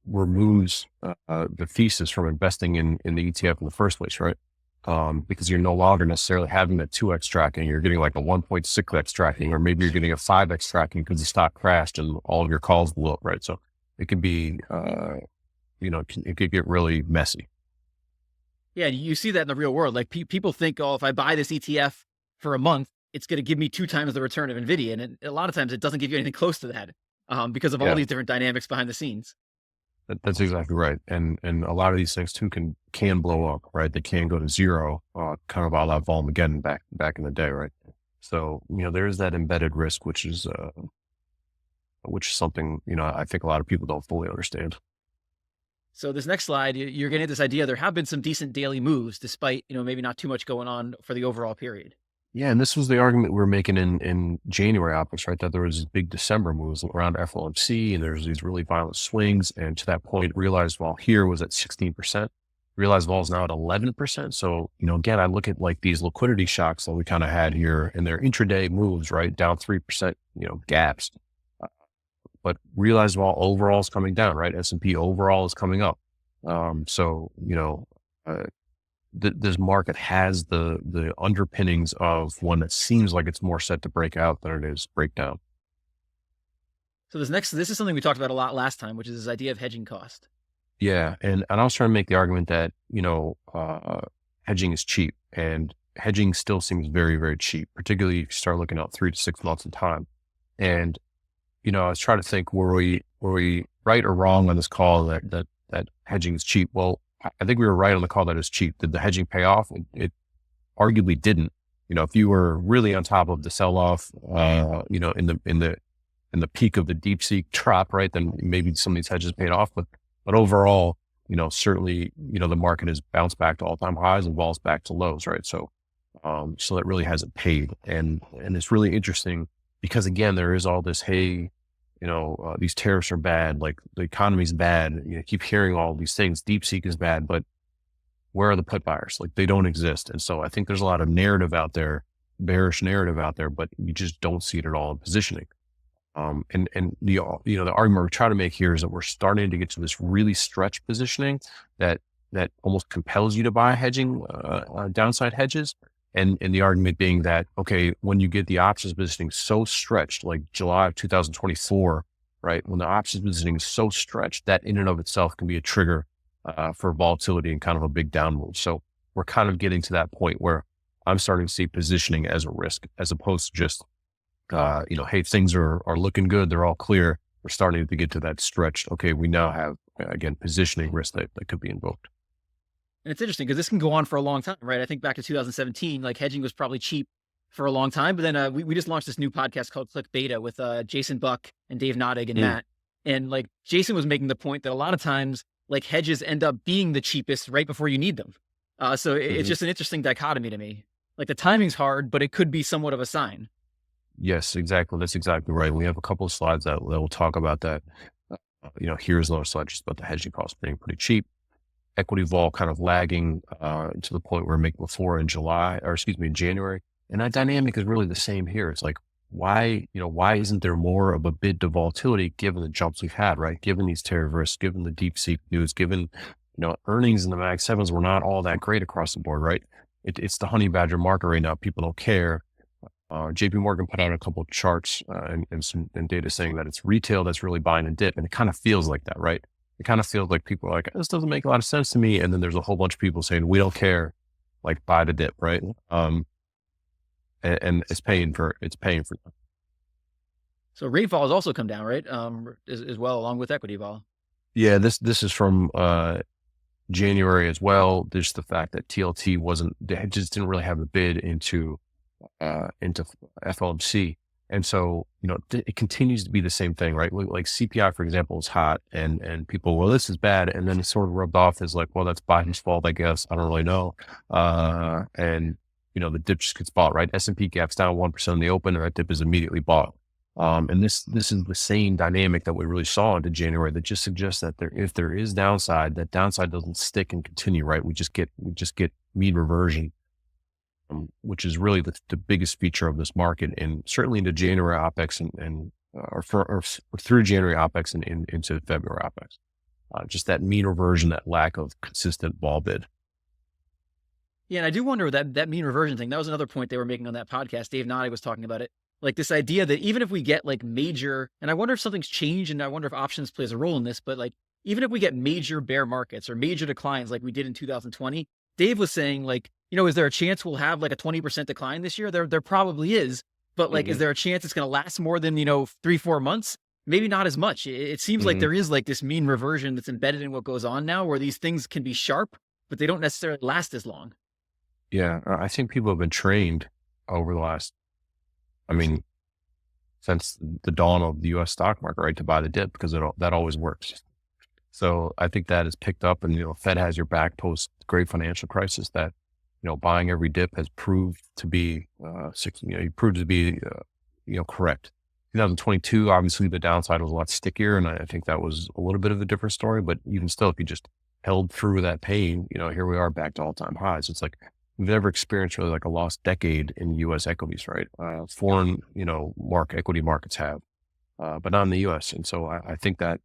removes the thesis from investing in the ETF in the first place, right? Because you're no longer necessarily having that 2x tracking. You're getting like a 1.6x tracking, or maybe you're getting a 5x tracking because the stock crashed and all of your calls blew up, right? So it can be, it could get really messy. Yeah, you see that in the real world. Like people think, oh, if I buy this ETF for a month, it's going to give me 2 times the return of NVIDIA. And a lot of times it doesn't give you anything close to that because of all these different dynamics behind the scenes. That's exactly right. And a lot of these things too can blow up, right? They can go to zero, kind of a la Volmageddon back in the day, right? So, there's that embedded risk, which is something, I think a lot of people don't fully understand. So this next slide, you're getting at this idea. There have been some decent daily moves, despite, maybe not too much going on for the overall period. Yeah, and this was the argument we were making in January OPEX, right? That there was big December moves around FOMC, and there's these really violent swings. And to that point, realized vol here was at 16%. Realized vol is now at 11%. So, again, I look at like these liquidity shocks that we kind of had here, and they're intraday moves, right? Down 3%, gaps. But realized vol overall is coming down, right? S&P overall is coming up. This market has the underpinnings of one that seems like it's more set to break out than it is break down. So this is something we talked about a lot last time, which is this idea of hedging cost. Yeah. And I was trying to make the argument that, hedging is cheap, and hedging still seems very, very cheap, particularly if you start looking out 3 to 6 months in time. And, I was trying to think, were we right or wrong on this call that hedging is cheap? Well, I think we were right on the call that it's cheap. Did the hedging pay off? It arguably didn't. If you were really on top of the sell-off, in the peak of the DeepSeek drop, right, then maybe some of these hedges paid off. But overall, certainly, the market has bounced back to all-time highs and falls back to lows, right? So that really hasn't paid, and it's really interesting because again, there is all this, hey, these tariffs are bad, like the economy's bad. You keep hearing all these things. DeepSeek is bad, but where are the put buyers? Like they don't exist. And so I think there's a lot of narrative out there, bearish narrative out there, but you just don't see it at all in positioning. And the argument we're trying to make here is that we're starting to get to this really stretched positioning that almost compels you to buy hedging, downside hedges. And the argument being that, okay, when you get the options positioning so stretched, like July of 2024, right? When the options positioning is so stretched, that in and of itself can be a trigger for volatility and kind of a big down move. So we're kind of getting to that point where I'm starting to see positioning as a risk, as opposed to just, hey, things are looking good. They're all clear. We're starting to get to that stretched. Okay, we now have, again, positioning risk that could be invoked. And it's interesting because this can go on for a long time, right? I think back to 2017, like hedging was probably cheap for a long time, but then we just launched this new podcast called Click Beta with Jason Buck and Dave Nottig and Matt. And like Jason was making the point that a lot of times like hedges end up being the cheapest right before you need them. So it's just an interesting dichotomy to me. Like the timing's hard, but it could be somewhat of a sign. Yes, exactly. That's exactly right. We have a couple of slides that will talk about that. Here's another slide just about the hedging costs being pretty cheap. Equity vol kind of lagging to the point where making before in January. And that dynamic is really the same here. It's like, why isn't there more of a bid to volatility given the jumps we've had, right? Given these tariff risks, given the deep seek news, given, earnings in the Mag 7s were not all that great across the board, right? It's the honey badger market right now. People don't care. JP Morgan put out a couple of charts and data saying that it's retail that's really buying a dip. And it kind of feels like that, right? It kind of feels like people are like, this doesn't make a lot of sense to me. And then there's a whole bunch of people saying, we don't care, like buy the dip, right? And it's paying for them. So rate vol has also come down, right? As well, along with equity vol. Yeah, this is from January as well. There's the fact that TLT just didn't really have a bid into FOMC. And so, it continues to be the same thing, right? Like CPI, for example, is hot and people, well, this is bad. And then it's sort of rubbed off as like, well, that's Biden's fault, I guess. I don't really know. And the dip just gets bought, right? S&P gaps down 1% in the open and that dip is immediately bought. And this is the same dynamic that we really saw into January that just suggests that if there is downside, that downside doesn't stick and continue, right? We just get mean reversion. Which is really the biggest feature of this market, and certainly into January OPEX or through January OPEX and into February OPEX. Just that mean reversion, that lack of consistent vol bid. Yeah, and I do wonder that mean reversion thing. That was another point they were making on that podcast. Dave Nottig was talking about it. Like this idea that even if we get like major, and I wonder if something's changed, and I wonder if options plays a role in this, but like even if we get major bear markets or major declines like we did in 2020, Dave was saying like, is there a chance we'll have like a 20% decline this year? There probably is, but like, is there a chance it's going to last more than, 3-4 months? Maybe not as much. It seems like there is like this mean reversion that's embedded in what goes on now, where these things can be sharp, but they don't necessarily last as long. Yeah. I think people have been trained over the last, since the dawn of the U.S. stock market, right, to buy the dip because that always works. So I think that is picked up, and, Fed has your back post great financial crisis that, buying every dip has proved to be, correct. 2022, obviously the downside was a lot stickier. And I think that was a little bit of a different story, but even still, if you just held through that pain, here we are back to all time highs. It's like, we've never experienced really like a lost decade in U.S. equities, right? Foreign, equity markets have, but not in the U.S. And so I think that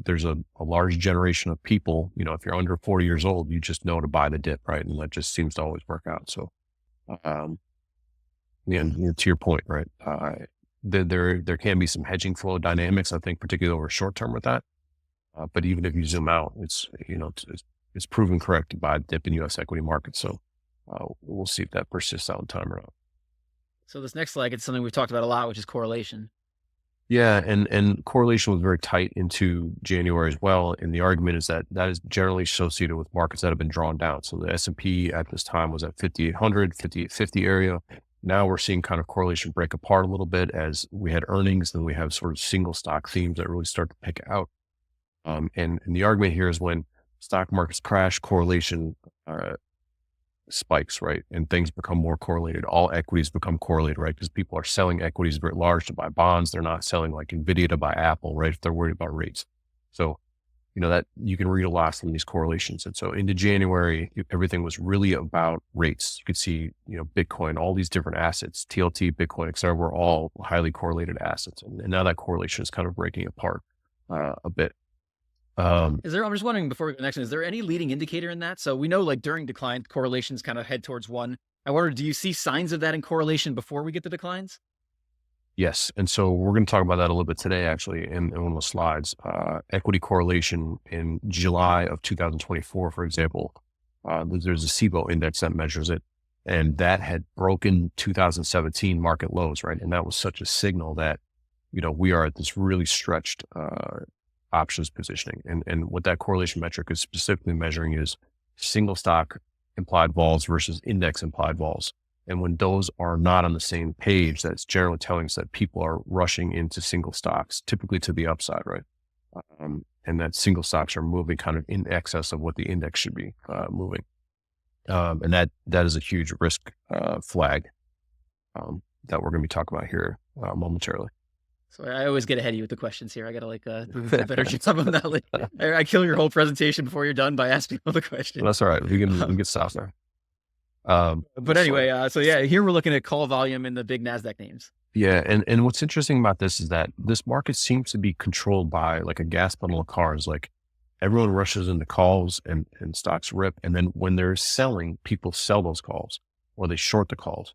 there's a large generation of people, if you're under 40 years old, you just know to buy the dip, right? And that just seems to always work out. So, to your point, right? There can be some hedging flow dynamics, I think, particularly over short term with that. But even if you zoom out, it's proven correct to buy a dip in U.S. equity markets. So we'll see if that persists out in time or not. So this next slide, it's something we've talked about a lot, which is correlation. Yeah, and correlation was very tight into January as well. And the argument is that is generally associated with markets that have been drawn down. So the S&P at this time was at 5,800, 5,850 area. Now we're seeing kind of correlation break apart a little bit as we had earnings, then we have sort of single stock themes that really start to pick out. And the argument here is when stock markets crash, correlation spikes, right? And things become more correlated. All equities become correlated, right? Because people are selling equities very large to buy bonds. They're not selling like NVIDIA to buy Apple, right? If they're worried about rates. So, that you can read a lot from these correlations. And so into January, everything was really about rates. You could see, Bitcoin, all these different assets, TLT, Bitcoin, et cetera, were all highly correlated assets. And now that correlation is kind of breaking apart a bit. I'm just wondering before we go next, is there any leading indicator in that? So we know like during decline, correlations kind of head towards one. I wonder, do you see signs of that in correlation before we get the declines? Yes. And so we're going to talk about that a little bit today, actually, in one of the slides. Equity correlation in July of 2024, for example, there's a SIBO index that measures it. And that had broken 2017 market lows, right? And that was such a signal that, we are at this really stretched options positioning. And what that correlation metric is specifically measuring is single stock implied vols versus index implied vols. And when those are not on the same page, that's generally telling us that people are rushing into single stocks, typically to the upside, right? And that single stocks are moving kind of in excess of what the index should be moving. And that is a huge risk flag that we're going to be talking about here momentarily. So I always get ahead of you with the questions here. I got to do a better job of that. I kill your whole presentation before you're done by asking all the questions. Well, that's all right. We can stop there. But anyway, so yeah, here we're looking at call volume in the big NASDAQ names. Yeah. And what's interesting about this is that this market seems to be controlled by like a gas bundle of cars. Like everyone rushes into calls and stocks rip. And then when they're selling, people sell those calls or they short the calls.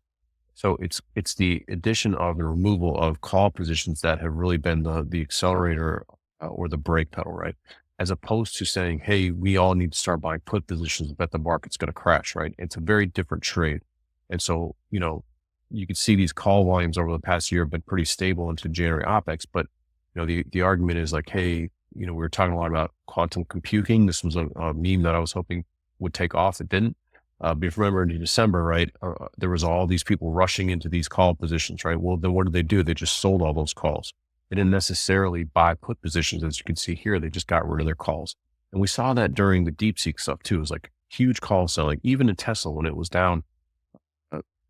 So it's the addition of the removal of call positions that have really been the accelerator or the brake pedal, right? As opposed to saying, hey, we all need to start buying put positions, bet the market's going to crash, right? It's a very different trade. And so, you can see these call volumes over the past year have been pretty stable into January OPEX, but, the argument is like, hey, we were talking a lot about quantum computing. This was a meme that I was hoping would take off. It didn't. But if you remember in December, right, there was all these people rushing into these call positions, right? Well, then what did they do? They just sold all those calls. They didn't necessarily buy put positions. As you can see here, they just got rid of their calls. And we saw that during the DeepSeek stuff too. It was like huge call selling, even in Tesla when it was down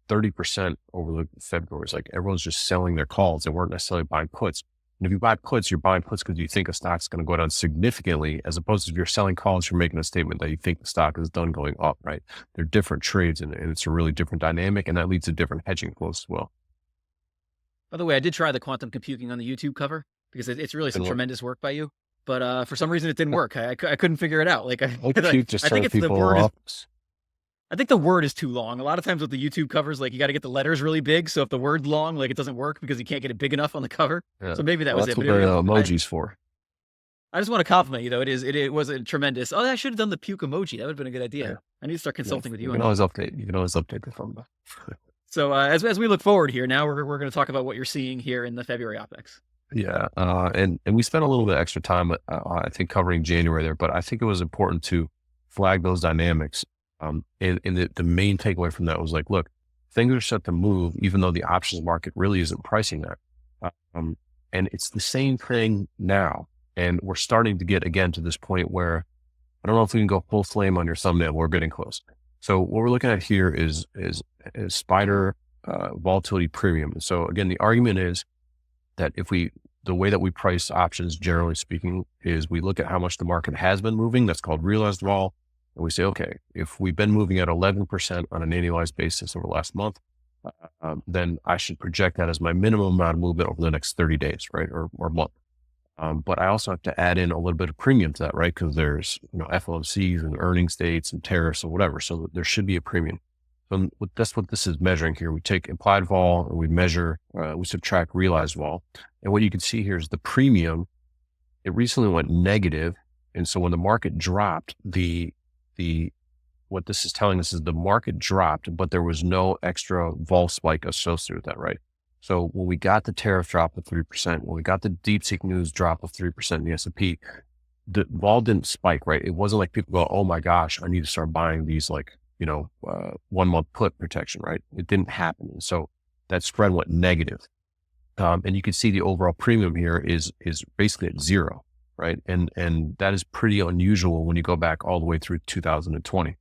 30% over the February. It's like everyone's just selling their calls. They weren't necessarily buying puts. And if you buy puts, you're buying puts because you think a stock's going to go down significantly, as opposed to if you're selling calls, you're making a statement that you think the stock is done going up, right? They're different trades and it's a really different dynamic, and that leads to different hedging flows as well. By the way, I did try the quantum computing on the YouTube cover because it's really some tremendous work by you. But for some reason, it didn't work. I couldn't figure it out. Like I think it's the word. I think the word is too long. A lot of times with the YouTube covers, like you got to get the letters really big. So if the word's long, like it doesn't work because you can't get it big enough on the cover. Yeah. So maybe that was it. That's what emojis for. I just want to compliment you though. It was a tremendous. Oh, I should have done the puke emoji. That would have been a good idea. Yeah. I need to start consulting with you. You can always update. You can always update the thumbnail. So as we look forward here, now we're going to talk about what you're seeing here in the February OPEX. Yeah. And we spent a little bit extra time, I think, covering January there, but I think it was important to flag those dynamics. And the main takeaway from that was like, look, things are set to move, even though the options market really isn't pricing that. And it's the same thing now. And we're starting to get again to this point where I don't know if we can go full flame on your thumbnail. We're getting close. So what we're looking at here is Spider volatility premium. And so again, the argument is that the way that we price options, generally speaking, is we look at how much the market has been moving. That's called realized vol. And we say, okay, if we've been moving at 11% on an annualized basis over the last month, then I should project that as my minimum amount of movement over the next 30 days, right? Or month. But I also have to add in a little bit of premium to that, right? Because there's, FOMCs and earnings dates and tariffs or whatever. So there should be a premium. So that's what this is measuring here. We take implied vol and we measure, we subtract realized vol. And what you can see here is the premium, it recently went negative. And so when the market dropped, what this is telling us is the market dropped, but there was no extra vol spike associated with that, right? So when we got the tariff drop of 3%, when we got the DeepSeek news drop of 3% in the S&P, the vol didn't spike, right? It wasn't like people go, oh my gosh, I need to start buying these 1 month put protection, right? It didn't happen. And so that spread went negative. And you can see the overall premium here is basically at zero, right? And that is pretty unusual when you go back all the way through 2020.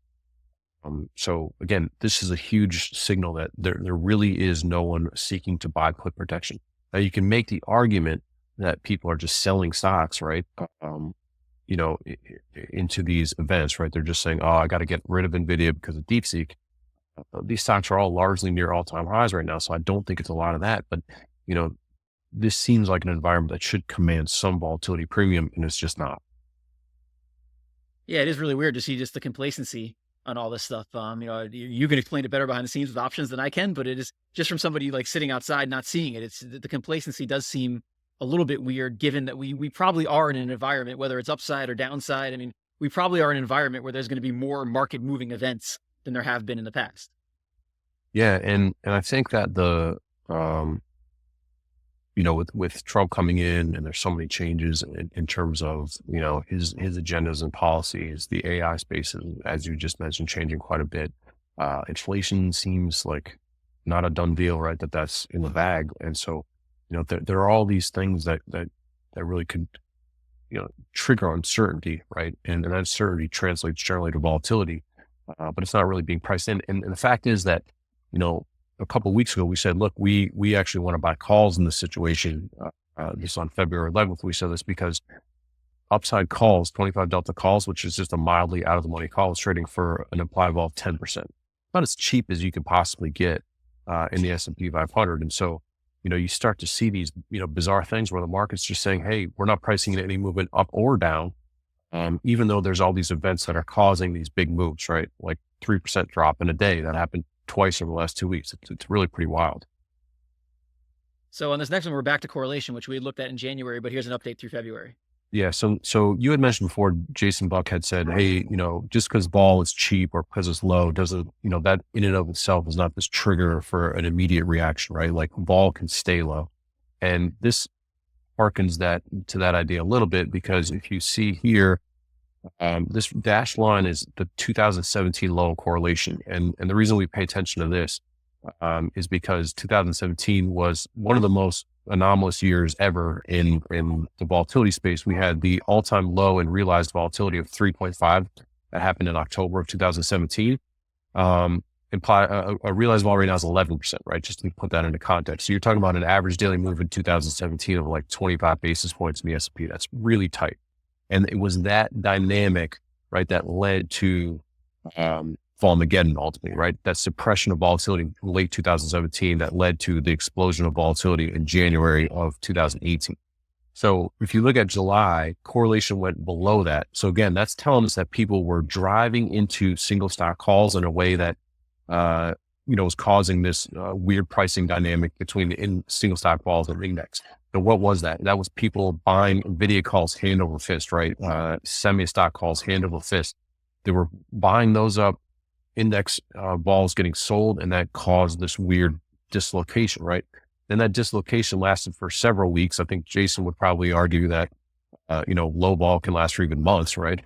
So again, this is a huge signal that there really is no one seeking to buy put protection. Now you can make the argument that people are just selling stocks, right? Into these events, right? They're just saying, oh, I got to get rid of NVIDIA because of DeepSeek. These stocks are all largely near all-time highs right now. So I don't think it's a lot of that, but this seems like an environment that should command some volatility premium, and it's just not. Yeah, it is really weird to see just the complacency on all this stuff. You can explain it better behind the scenes with options than I can, but it is just from somebody like sitting outside, not seeing it. It's the complacency does seem a little bit weird, given that we probably are in an environment, whether it's upside or downside. I mean, we probably are in an environment where there's going to be more market moving events than there have been in the past. Yeah. And I think that with Trump coming in and there's so many changes in terms of, his agendas and policies, the AI space, as you just mentioned, changing quite a bit. Inflation seems like not a done deal, right? That's in the bag. And so, there are all these things that really could, trigger uncertainty, right? And uncertainty translates generally to volatility, but it's not really being priced in. And the fact is that, a couple of weeks ago, we said, look, we actually want to buy calls in this situation. This on February 11th, we said this because upside calls, 25 delta calls, which is just a mildly out of the money call, is trading for an implied vol of 10%. Not as cheap as you could possibly get in the S&P 500. And so, you start to see these, bizarre things where the market's just saying, hey, we're not pricing in any movement up or down, even though there's all these events that are causing these big moves, right? Like 3% drop in a day that happened twice over the last 2 weeks. It's really pretty wild. So on this next one, we're back to correlation, which we looked at in January, but here's an update through February. Yeah. So you had mentioned before, Jason Buck had said, hey, just because vol is cheap or because it's low doesn't, that in and of itself is not this trigger for an immediate reaction, right? Like vol can stay low. And this harkens to that idea a little bit, because if you see here, this dashed line is the 2017 low correlation. And the reason we pay attention to this is because 2017 was one of the most anomalous years ever in the volatility space. We had the all-time low in realized volatility of 3.5 that happened in October of 2017. A realized vol right now is 11%, right? Just to put that into context. So you're talking about an average daily move in 2017 of like 25 basis points in the S&P. That's really tight. And it was that dynamic, right, that led to Volmageddon ultimately, right? That suppression of volatility in late 2017 that led to the explosion of volatility in January of 2018. So if you look at July, correlation went below that. So again, that's telling us that people were driving into single stock calls in a way that, was causing this weird pricing dynamic between the single stock calls and index. So what was that? That was people buying NVIDIA calls hand over fist, right? Semi-stock calls hand over fist. They were buying those up, index vols getting sold, and that caused this weird dislocation, right? Then that dislocation lasted for several weeks. I think Jason would probably argue that, low vol can last for even months, right?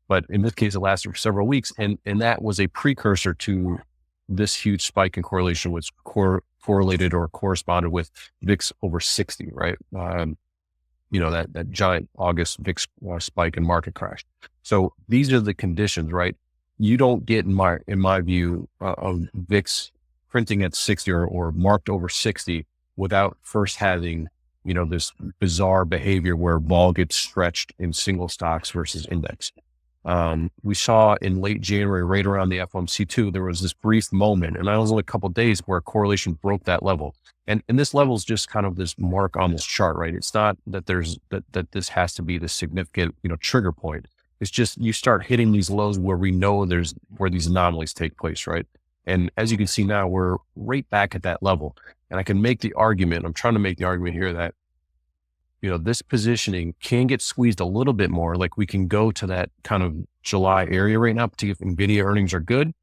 But in this case, it lasted for several weeks. And that was a precursor to this huge spike in correlation, which correlated or corresponded with VIX over 60, right? That giant August VIX spike and market crash. So these are the conditions, right? You don't get, in my view, of VIX printing at 60 or marked over 60 without first having, this bizarre behavior where vol gets stretched in single stocks versus index. We saw in late January, right around the FOMC2, there was this brief moment, and that was only a couple of days where correlation broke that level. And this level is just kind of this mark on this chart, right? It's not that that this has to be the significant, trigger point. It's just, you start hitting these lows where we know where these anomalies take place, right? And as you can see now, we're right back at that level. And I can make the argument, I'm trying to make the argument here that, this positioning can get squeezed a little bit more. Like we can go to that kind of July area right now, particularly if NVIDIA earnings are good.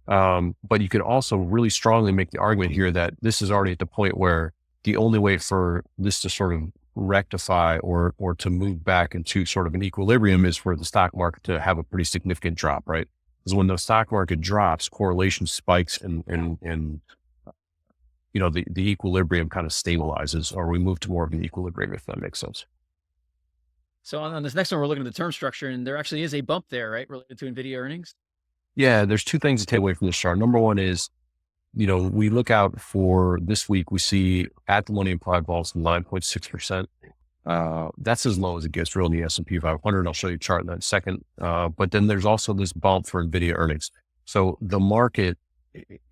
But you could also really strongly make the argument here that this is already at the point where the only way for this to sort of rectify or to move back into sort of an equilibrium is for the stock market to have a pretty significant drop, right? Because when the stock market drops, correlation spikes and the equilibrium kind of stabilizes, or we move to more of an equilibrium, if that makes sense. So on this next one, we're looking at the term structure, and there actually is a bump there, right, related to NVIDIA earnings? Yeah, there's two things to take away from this chart. Number one is, we look out for this week, we see at the money implied vols 9.6%. That's as low as it gets really in the S&P 500. I'll show you a chart in that second. But then there's also this bump for NVIDIA earnings. So the market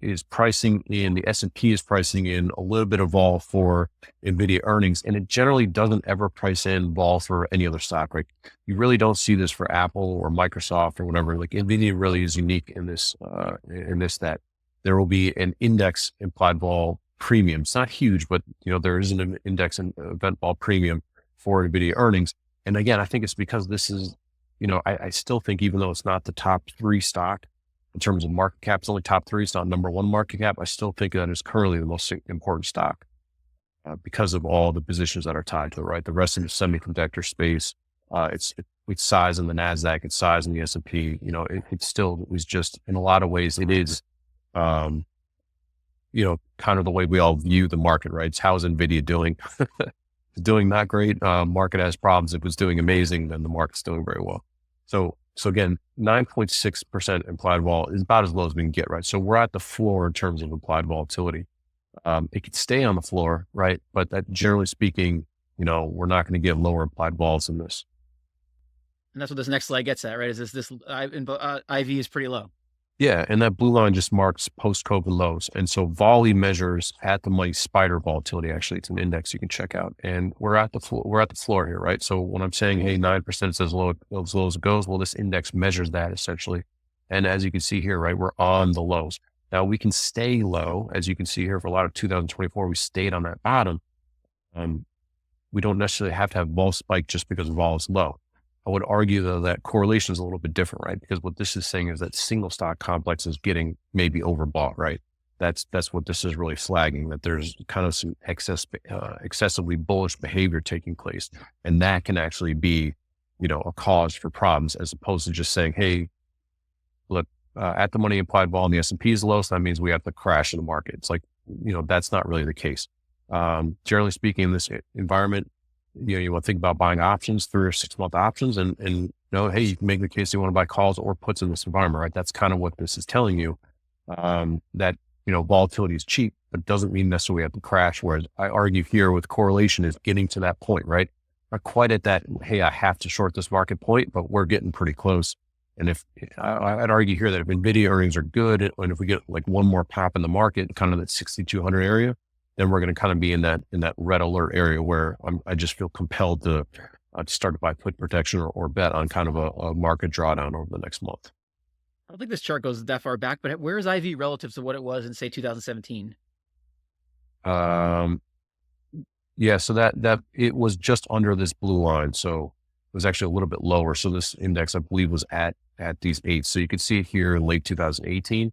is pricing in, the S&P is pricing in a little bit of vol for NVIDIA earnings, and it generally doesn't ever price in vol for any other stock, right? You really don't see this for Apple or Microsoft or whatever. Like NVIDIA really is unique in this, that there will be an index implied vol premium. It's not huge, but there is an index and event vol premium for NVIDIA earnings. And again, I think it's because this is, I still think, even though it's not the top 3 stock in terms of market cap, it's only top 3, it's not number 1 market cap. I still think that is currently the most important stock because of all the positions that are tied to it, right? The rest of the semiconductor space, it's size in the NASDAQ, it's size in the S&P, it was just, in a lot of ways, it is, kind of the way we all view the market, right? It's how's NVIDIA doing? It's doing not great. Market has problems. If it was doing amazing, then the market's doing very well. So again, 9.6% implied vol is about as low as we can get, right? So we're at the floor in terms of implied volatility. It could stay on the floor, right? But that, generally speaking, we're not going to get lower implied vols than this. And that's what this next slide gets at, right? Is this IV is pretty low. Yeah, and that blue line just marks post-COVID lows. And so volley measures at the money spider volatility. Actually, it's an index you can check out. And we're at the floor here, right? So when I'm saying, hey, 9% is as low as it goes, well, this index measures that essentially. And as you can see here, right, we're on the lows. Now we can stay low. As you can see here, for a lot of 2024, we stayed on that bottom. We don't necessarily have to have vol spike just because vol is low. I would argue, though, that correlation is a little bit different, right? Because what this is saying is that single stock complex is getting maybe overbought, right? That's what this is really flagging, that there's kind of some excessively bullish behavior taking place. And that can actually be, a cause for problems, as opposed to just saying, hey, look, at the money implied vol in the S&P is low, so that means we have to crash in the market. It's like, that's not really the case. Generally speaking, in this environment, you want to think about buying options, 3 or 6 month options, and hey, you can make the case you want to buy calls or puts in this environment, right? That's kind of what this is telling you, that, volatility is cheap, but doesn't mean necessarily we have to crash. Whereas I argue here with correlation is getting to that point, right? Not quite at that, hey, I have to short this market point, but we're getting pretty close. And if I'd argue here that if NVIDIA earnings are good, and if we get like one more pop in the market, kind of that 6,200 area, then we're going to kind of be in that red alert area where I just feel compelled to start to buy put protection or bet on kind of a market drawdown over the next month. I don't think this chart goes that far back, but where is IV relative to what it was in, say, 2017? Yeah, so that it was just under this blue line, so it was actually a little bit lower. So this index, I believe, was at these 8. So you can see it here in late 2018.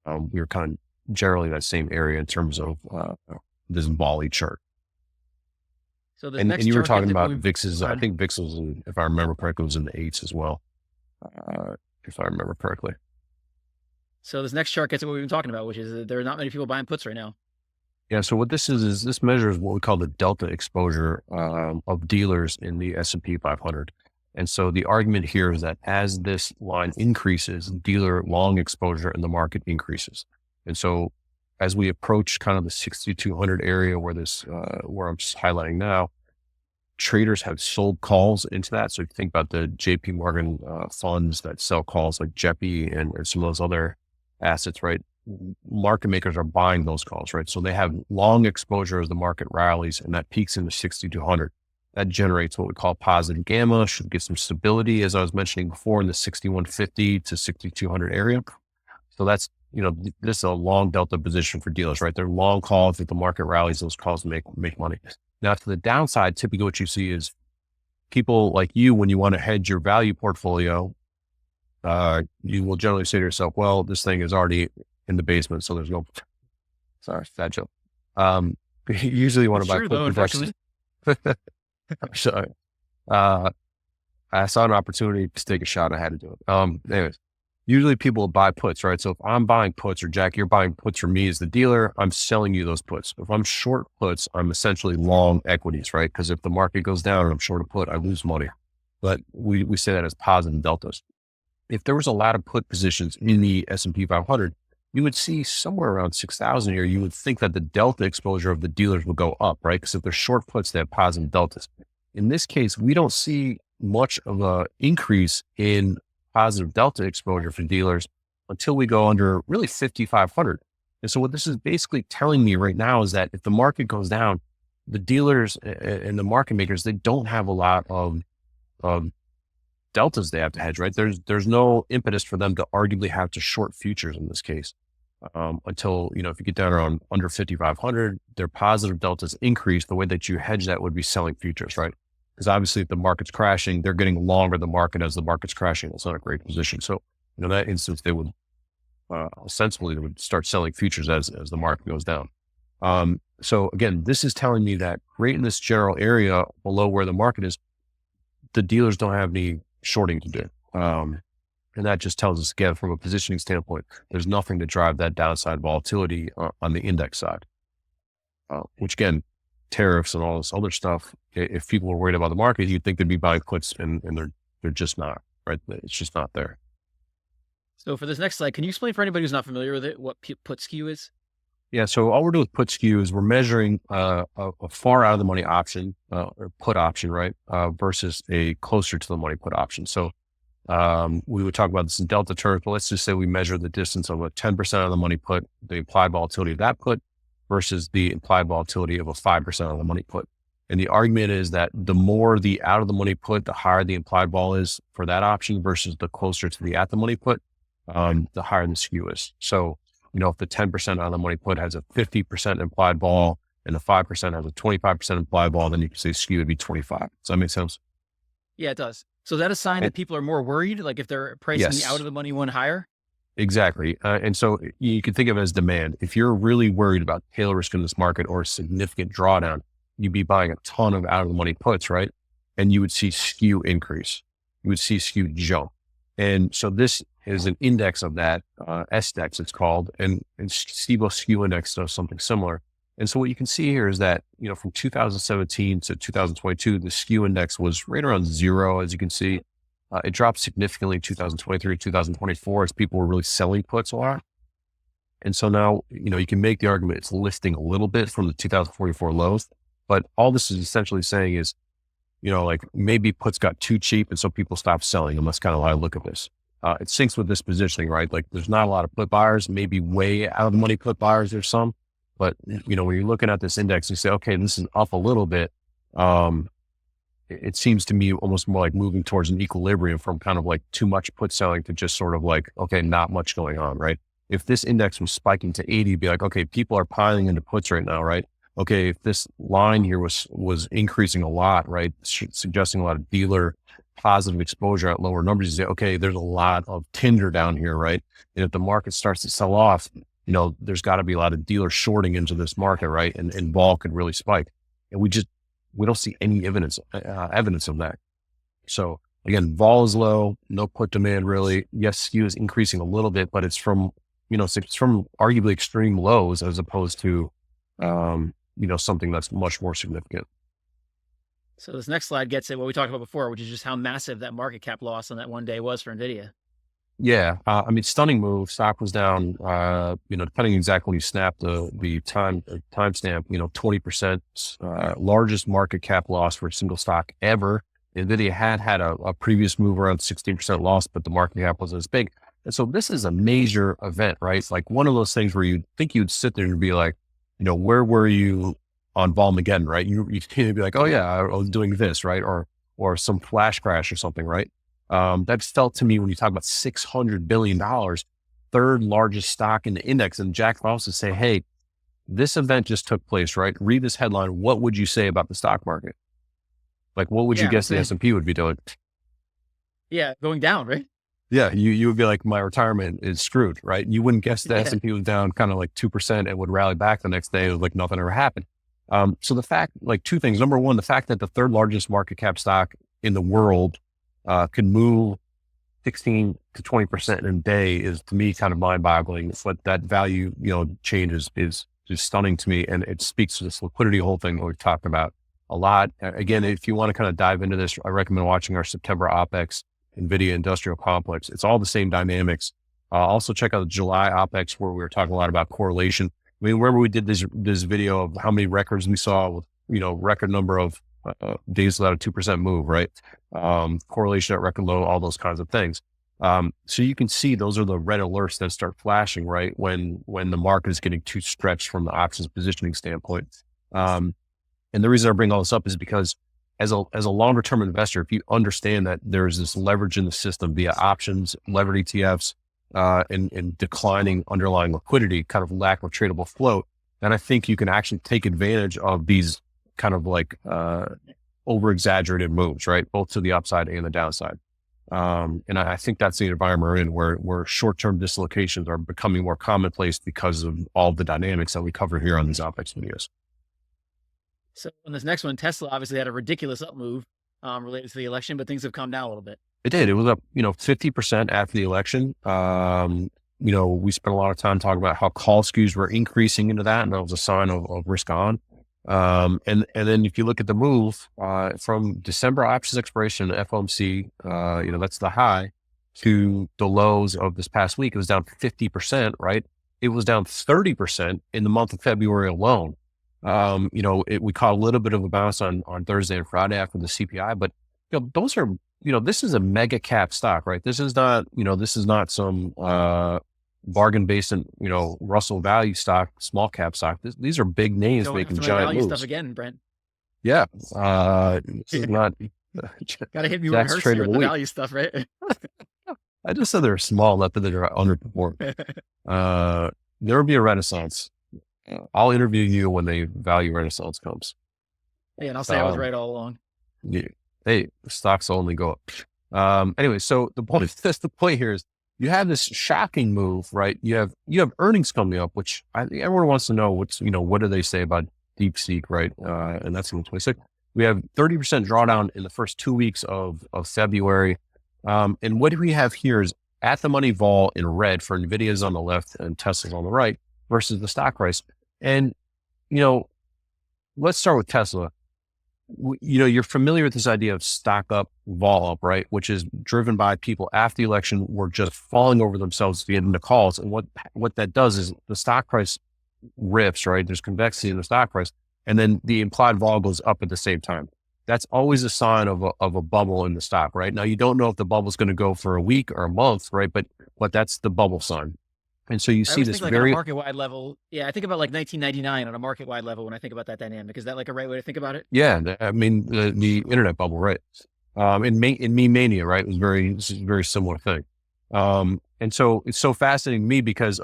We were kind of generally that same area in terms of this volley chart. So the and next you were chart talking about VIX's. I think VIX was, if I remember correctly, was in the 8s as well, if I remember correctly. So this next chart gets at what we've been talking about, which is that there are not many people buying puts right now. Yeah. So what this is this measures what we call the delta exposure of dealers in the S&P 500. And so the argument here is that as this line increases, dealer long exposure in the market increases. And so as we approach kind of the 6,200 area where where I'm just highlighting now, traders have sold calls into that. So if you think about the JP Morgan funds that sell calls like JEPI and some of those other assets, right? Market makers are buying those calls, right? So they have long exposure as the market rallies, and that peaks into 6,200. That generates what we call positive gamma, should get some stability, as I was mentioning before, in the 6,150 to 6,200 area. So that's, this is a long delta position for dealers, right? They're long calls. If the market rallies, those calls make money. Now, to the downside, typically what you see is people like you, when you want to hedge your value portfolio, you will generally say to yourself, well, this thing is already in the basement, so there's no, sorry, fat joke. Usually you want to buy put protection. Sorry. I saw an opportunity to take a shot. I had to do it. Anyways, usually people will buy puts, right? So if I'm buying puts, or Jack, you're buying puts for me as the dealer, I'm selling you those puts. If I'm short puts, I'm essentially long equities, right? Because if the market goes down and I'm short a put, I lose money. But we say that as positive deltas. If there was a lot of put positions in the S&P 500, you would see somewhere around 6,000 here. You would think that the delta exposure of the dealers would go up, right? Because if they're short puts, they have positive deltas. In this case, we don't see much of an increase in positive delta exposure for dealers. until we go under really 5,500. And so what this is basically telling me right now is that if the market goes down, the dealers and the market makers, they don't have a lot of deltas they have to hedge, right? There's no impetus for them to arguably have to short futures in this case. Until, if you get down around under 5,500, their positive deltas increase. The way that you hedge that would be selling futures, right? Because obviously if the market's crashing, they're getting longer the market as the market's crashing. It's not a great position. So, in that instance, they would ostensibly they would start selling futures as the market goes down. So again, this is telling me that right in this general area below where the market is, the dealers don't have any shorting to do. And that just tells us, again, from a positioning standpoint, there's nothing to drive that downside volatility on the index side. Which again, tariffs and all this other stuff, if people were worried about the market, you'd think they'd be buying puts and they're just not, right? It's just not there. So for this next slide, can you explain for anybody who's not familiar with it, what put skew is? Yeah. So all we're doing with put skew is we're measuring a far out of the money option or put option, right? Versus a closer to the money put option. So we would talk about this in delta terms, but let's just say we measure the distance of a 10% of the money put, the implied volatility of that put versus the implied volatility of a 5% of the money put. And the argument is that the more the out of the money put, the higher the implied vol is for that option versus the closer to the at the money put, the higher the skew is. So, if the 10% out of the money put has a 50% implied vol and the 5% has a 25% implied vol, then you can say skew would be 25. Does that make sense? Yeah, it does. So is that a sign that people are more worried? Like if they're pricing the out of the money one higher? Exactly. And so you can think of it as demand. If you're really worried about tail risk in this market or a significant drawdown, you'd be buying a ton of out of the money puts, right? And you would see skew increase. You would see skew jump. And so this is an index of that, SDEX it's called, and STIBO skew index does something similar. And so what you can see here is that, from 2017 to 2022, the skew index was right around 0, as you can see. It dropped significantly in 2023, 2024, as people were really selling puts a lot. And so now, you can make the argument it's lifting a little bit from the 2044 lows, but all this is essentially saying is, like maybe puts got too cheap and so people stopped selling, and that's kind of how I look at this. It syncs with this positioning, right? Like there's not a lot of put buyers, maybe way out of the money put buyers, there's some. But, when you're looking at this index, you say, okay, this is up a little bit. It seems to me almost more like moving towards an equilibrium from kind of like too much put selling to just sort of like, okay, not much going on, right? If this index was spiking to 80, it'd be like, okay, people are piling into puts right now, right? Okay, if this line here was increasing a lot, right? Suggesting a lot of dealer positive exposure at lower numbers, you say, okay, there's a lot of tinder down here, right? And if the market starts to sell off, there's got to be a lot of dealers shorting into this market, right? And vol could really spike. And we don't see any evidence of that. So again, vol is low, no put demand really. Yes, skew is increasing a little bit, but it's from arguably extreme lows as opposed to, something that's much more significant. So this next slide gets at what we talked about before, which is just how massive that market cap loss on that one day was for NVIDIA. Yeah. Stunning move. Stock was down, depending exactly when you snap the timestamp, 20%, largest market cap loss for a single stock ever. NVIDIA had a previous move around 16% loss, but the market cap wasn't as big. And so this is a major event, right? It's like one of those things where you'd think you'd sit there and be like, where were you on Volmageddon, right? You'd be like, oh yeah, I was doing this, right? Or some flash crash or something, right? That felt to me when you talk about $600 billion, third largest stock in the index. And Jack Frost would say, hey, this event just took place, right? Read this headline. What would you say about the stock market? Like, what would you guess the S&P would be doing? Yeah, going down, right? Yeah, you would be like, my retirement is screwed, right? You wouldn't guess the S&P was down kind of like 2% and would rally back the next day. It was like nothing ever happened. So the fact, like two things. Number one, the fact that the third largest market cap stock in the world could move 16 to 20% in a day is, to me, kind of mind-boggling. What that value, change is just stunning to me, and it speaks to this liquidity whole thing that we've talked about a lot. Again, if you want to kind of dive into this, I recommend watching our September OPEX NVIDIA Industrial Complex. It's all the same dynamics. Also check out the July OPEX, where we were talking a lot about correlation. I mean, remember we did this video of how many records we saw with, record number of days without a 2% move, right? Correlation at record low, all those kinds of things. So you can see those are the red alerts that start flashing, right? When the market is getting too stretched from the options positioning standpoint. And the reason I bring all this up is because as a longer term investor, if you understand that there's this leverage in the system via options, levered ETFs, and declining underlying liquidity, kind of lack of tradable float, then I think you can actually take advantage of these kind of like over exaggerated moves, right? Both to the upside and the downside. And I think that's the environment we're in, where short-term dislocations are becoming more commonplace because of all the dynamics that we cover here on these OPEX videos. So on this next one, Tesla obviously had a ridiculous up move related to the election, but things have calmed down a little bit. It did. It was up, 50% after the election. We spent a lot of time talking about how call skews were increasing into that, and that was a sign of risk on. And then if you look at the move from December options expiration to FOMC, that's the high, to the lows of this past week, it was down 50%, right? It was down 30% in the month of February alone. We caught a little bit of a bounce on Thursday and Friday after the CPI, but those are, this is a mega cap stock, right? This is not some bargain basement, Russell value stock, small cap stock. These are big names making giant moves. Stuff again, Brent. Yeah. This is not. Gotta hit me with the value stuff, right? I just said they're small, not that they're underperformed. There will be a renaissance. I'll interview you when the value renaissance comes. Yeah, and I'll say I was right all along. Yeah. Hey, stocks only go up. Anyway, so the point here is you have this shocking move, right? You have earnings coming up, which I think everyone wants to know what do they say about DeepSeek, right? And that's in 26. We have 30% drawdown in the first 2 weeks of February. And what we have here is at the money vol in red for NVIDIA's on the left and Tesla's on the right versus the stock price. And, let's start with Tesla. You're familiar with this idea of stock up, vol up, right? Which is driven by people after the election were just falling over themselves to get into calls. And what that does is the stock price rips, right? There's convexity in the stock price. And then the implied vol goes up at the same time. That's always a sign of a bubble in the stock, right? Now, you don't know if the bubble is going to go for a week or a month, right? But that's the bubble sign. And so you see this on a market-wide level. Yeah, I think about like 1999 on a market-wide level when I think about that dynamic. Is that like a right way to think about it? Yeah, I mean the internet bubble, right? In meme mania, right? It's a very similar thing. And so it's so fascinating to me because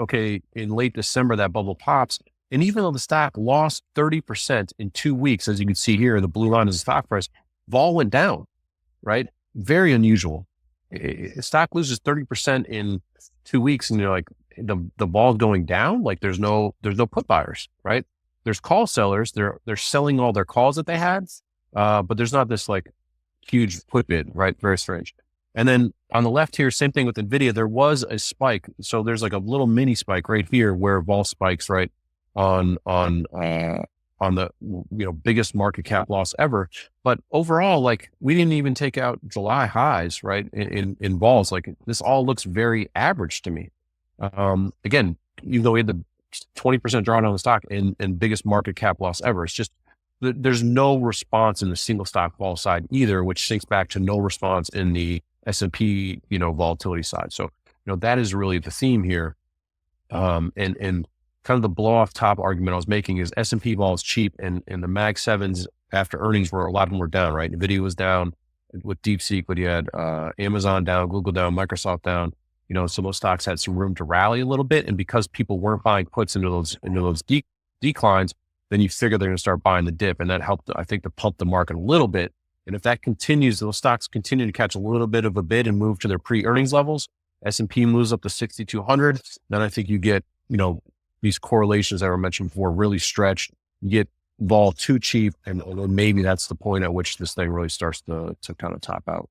in late December that bubble pops, and even though the stock lost 30% in 2 weeks, as you can see here, the blue line is the stock price, vol went down, right? Very unusual. Stock loses 30% in 2 weeks, and you're like, the ball's going down. Like there's no put buyers, right? There's call sellers. They're selling all their calls that they had, but there's not this like huge put bid, right? Very strange. And then on the left here, same thing with NVIDIA. There was a spike, so there's like a little mini spike right here where vol spikes, right, on the biggest market cap loss ever. But overall, like we didn't even take out July highs, right? In vols, like this all looks very average to me. Again, even though we had the 20% drawdown on the stock and biggest market cap loss ever, it's just there's no response in the single stock vol side either, which sinks back to no response in the S&P, volatility side. So, that is really the theme here. And kind of the blow off top argument I was making is S&P vol is cheap, and the Mag 7s after earnings a lot of them were down, right? NVIDIA was down with DeepSeek, but you had Amazon down, Google down, Microsoft down. So those stocks had some room to rally a little bit. And because people weren't buying puts into those declines, then you figure they're going to start buying the dip. And that helped, I think, to pump the market a little bit. And if that continues, those stocks continue to catch a little bit of a bid and move to their pre-earnings levels. S&P moves up to 6,200. Then I think you get, these correlations that were mentioned before really stretched. You get vol too cheap. And maybe that's the point at which this thing really starts to kind of top out.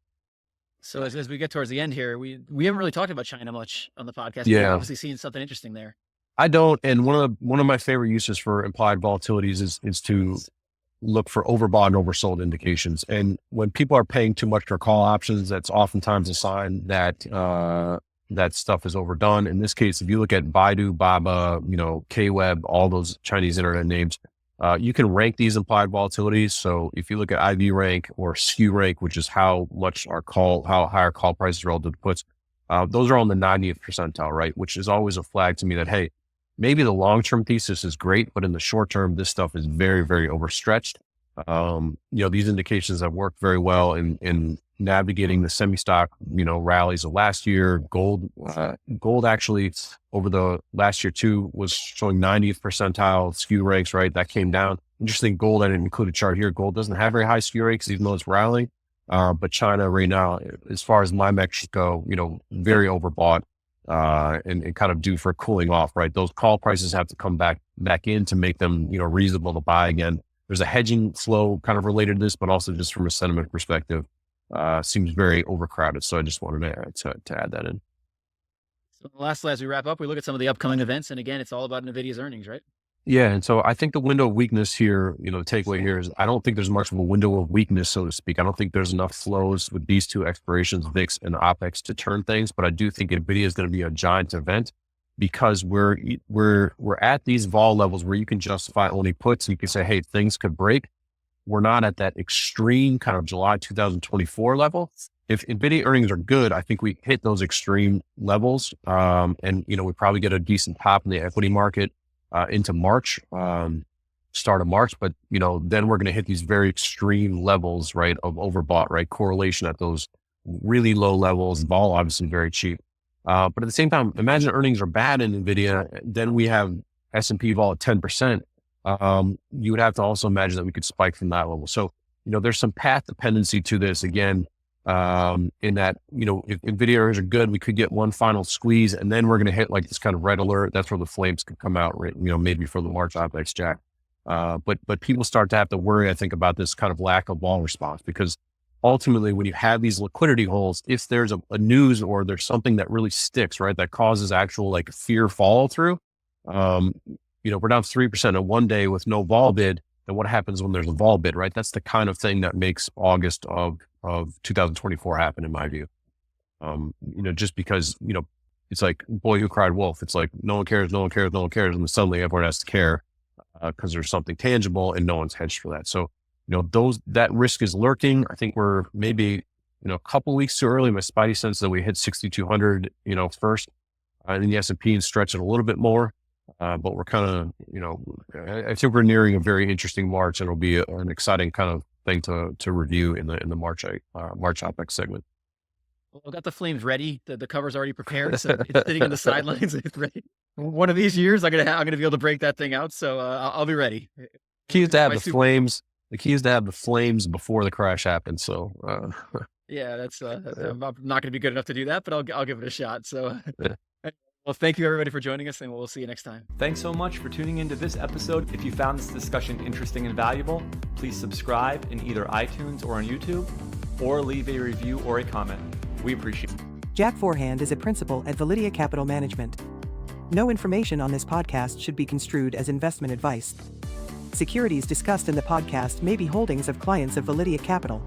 So as we get towards the end here, we haven't really talked about China much on the podcast. Yeah. We're obviously seeing something interesting there. I don't. And one of my favorite uses for implied volatilities is to look for overbought and oversold indications. And when people are paying too much for call options, that's oftentimes a sign that that stuff is overdone. In this case, if you look at Baidu, Baba, Kweb, all those Chinese internet names, you can rank these implied volatilities. So if you look at IV rank or SKU rank, which is how high our call prices relative to puts, those are on the 90th percentile, right? Which is always a flag to me that, hey, maybe the long-term thesis is great, but in the short term, this stuff is very, very overstretched. These indications have worked very well in navigating the semi-stock, rallies of last year. Gold actually over the last year too was showing 90th percentile skew ranks, right? That came down. Interesting, gold, I didn't include a chart here. Gold doesn't have very high skew ranks, even though it's rallying. But China right now, as far as my metrics go, very overbought, and kind of due for cooling off, right? Those call prices have to come back in to make them, reasonable to buy again. There's a hedging flow kind of related to this, but also just from a sentiment perspective, seems very overcrowded. So I just wanted to add that in. So lastly, as we wrap up, we look at some of the upcoming events. And again, it's all about NVIDIA's earnings, right? Yeah. And so I think the window of weakness here, the takeaway here is I don't think there's much of a window of weakness, so to speak. I don't think there's enough flows with these two expirations, VIX and OPEX, to turn things. But I do think NVIDIA is going to be a giant event because we're at these vol levels where you can justify only puts. And you can say, hey, things could break. We're not at that extreme kind of July 2024 level. If NVIDIA earnings are good, I think we hit those extreme levels. And we probably get a decent pop in the equity market into March, start of March. But, then we're going to hit these very extreme levels, right, of overbought, right? Correlation at those really low levels, vol obviously very cheap. But at the same time, imagine earnings are bad in NVIDIA. Then we have S&P vol at 10%. You would have to also imagine that we could spike from that level. So, there's some path dependency to this again, in that, if NVIDIA earnings are good, we could get one final squeeze and then we're going to hit like this kind of red alert. That's where the flames could come out, right? Maybe for the March OPEX jack. But people start to have to worry, I think, about this kind of lack of vol response, because ultimately when you have these liquidity holes, if there's a news or there's something that really sticks, right, that causes actual like fear follow through, we're down 3% in one day with no vol bid. And what happens when there's a vol bid, right? That's the kind of thing that makes August of 2024 happen, in my view. Just because, it's like boy who cried wolf. It's like, no one cares. And then suddenly everyone has to care because there's something tangible and no one's hedged for that. So, that risk is lurking. I think we're maybe, a couple weeks too early. My spidey sense that we hit 6,200, first, and then the S&P and stretch it a little bit more. But we're kind of, I think we're nearing a very interesting March, and it'll be an exciting kind of thing to review in the March OPEX segment. Well, I've got the flames ready. The cover's already prepared, so it's sitting on the sidelines. It's ready. One of these years, I'm gonna be able to break that thing out. So I'll be ready. Key is to have the flames. The key is to have the flames before the crash happens. So yeah, that's I'm not going to be good enough to do that, but I'll give it a shot. So. Yeah. Well, thank you everybody for joining us, and we'll see you next time. Thanks so much for tuning into this episode. If you found this discussion interesting and valuable, please subscribe in either iTunes or on YouTube, or leave a review or a comment. We appreciate it. Jack Forehand is a principal at Volatility Capital Management. No information on this podcast should be construed as investment advice. Securities discussed in the podcast may be holdings of clients of Volatility Capital.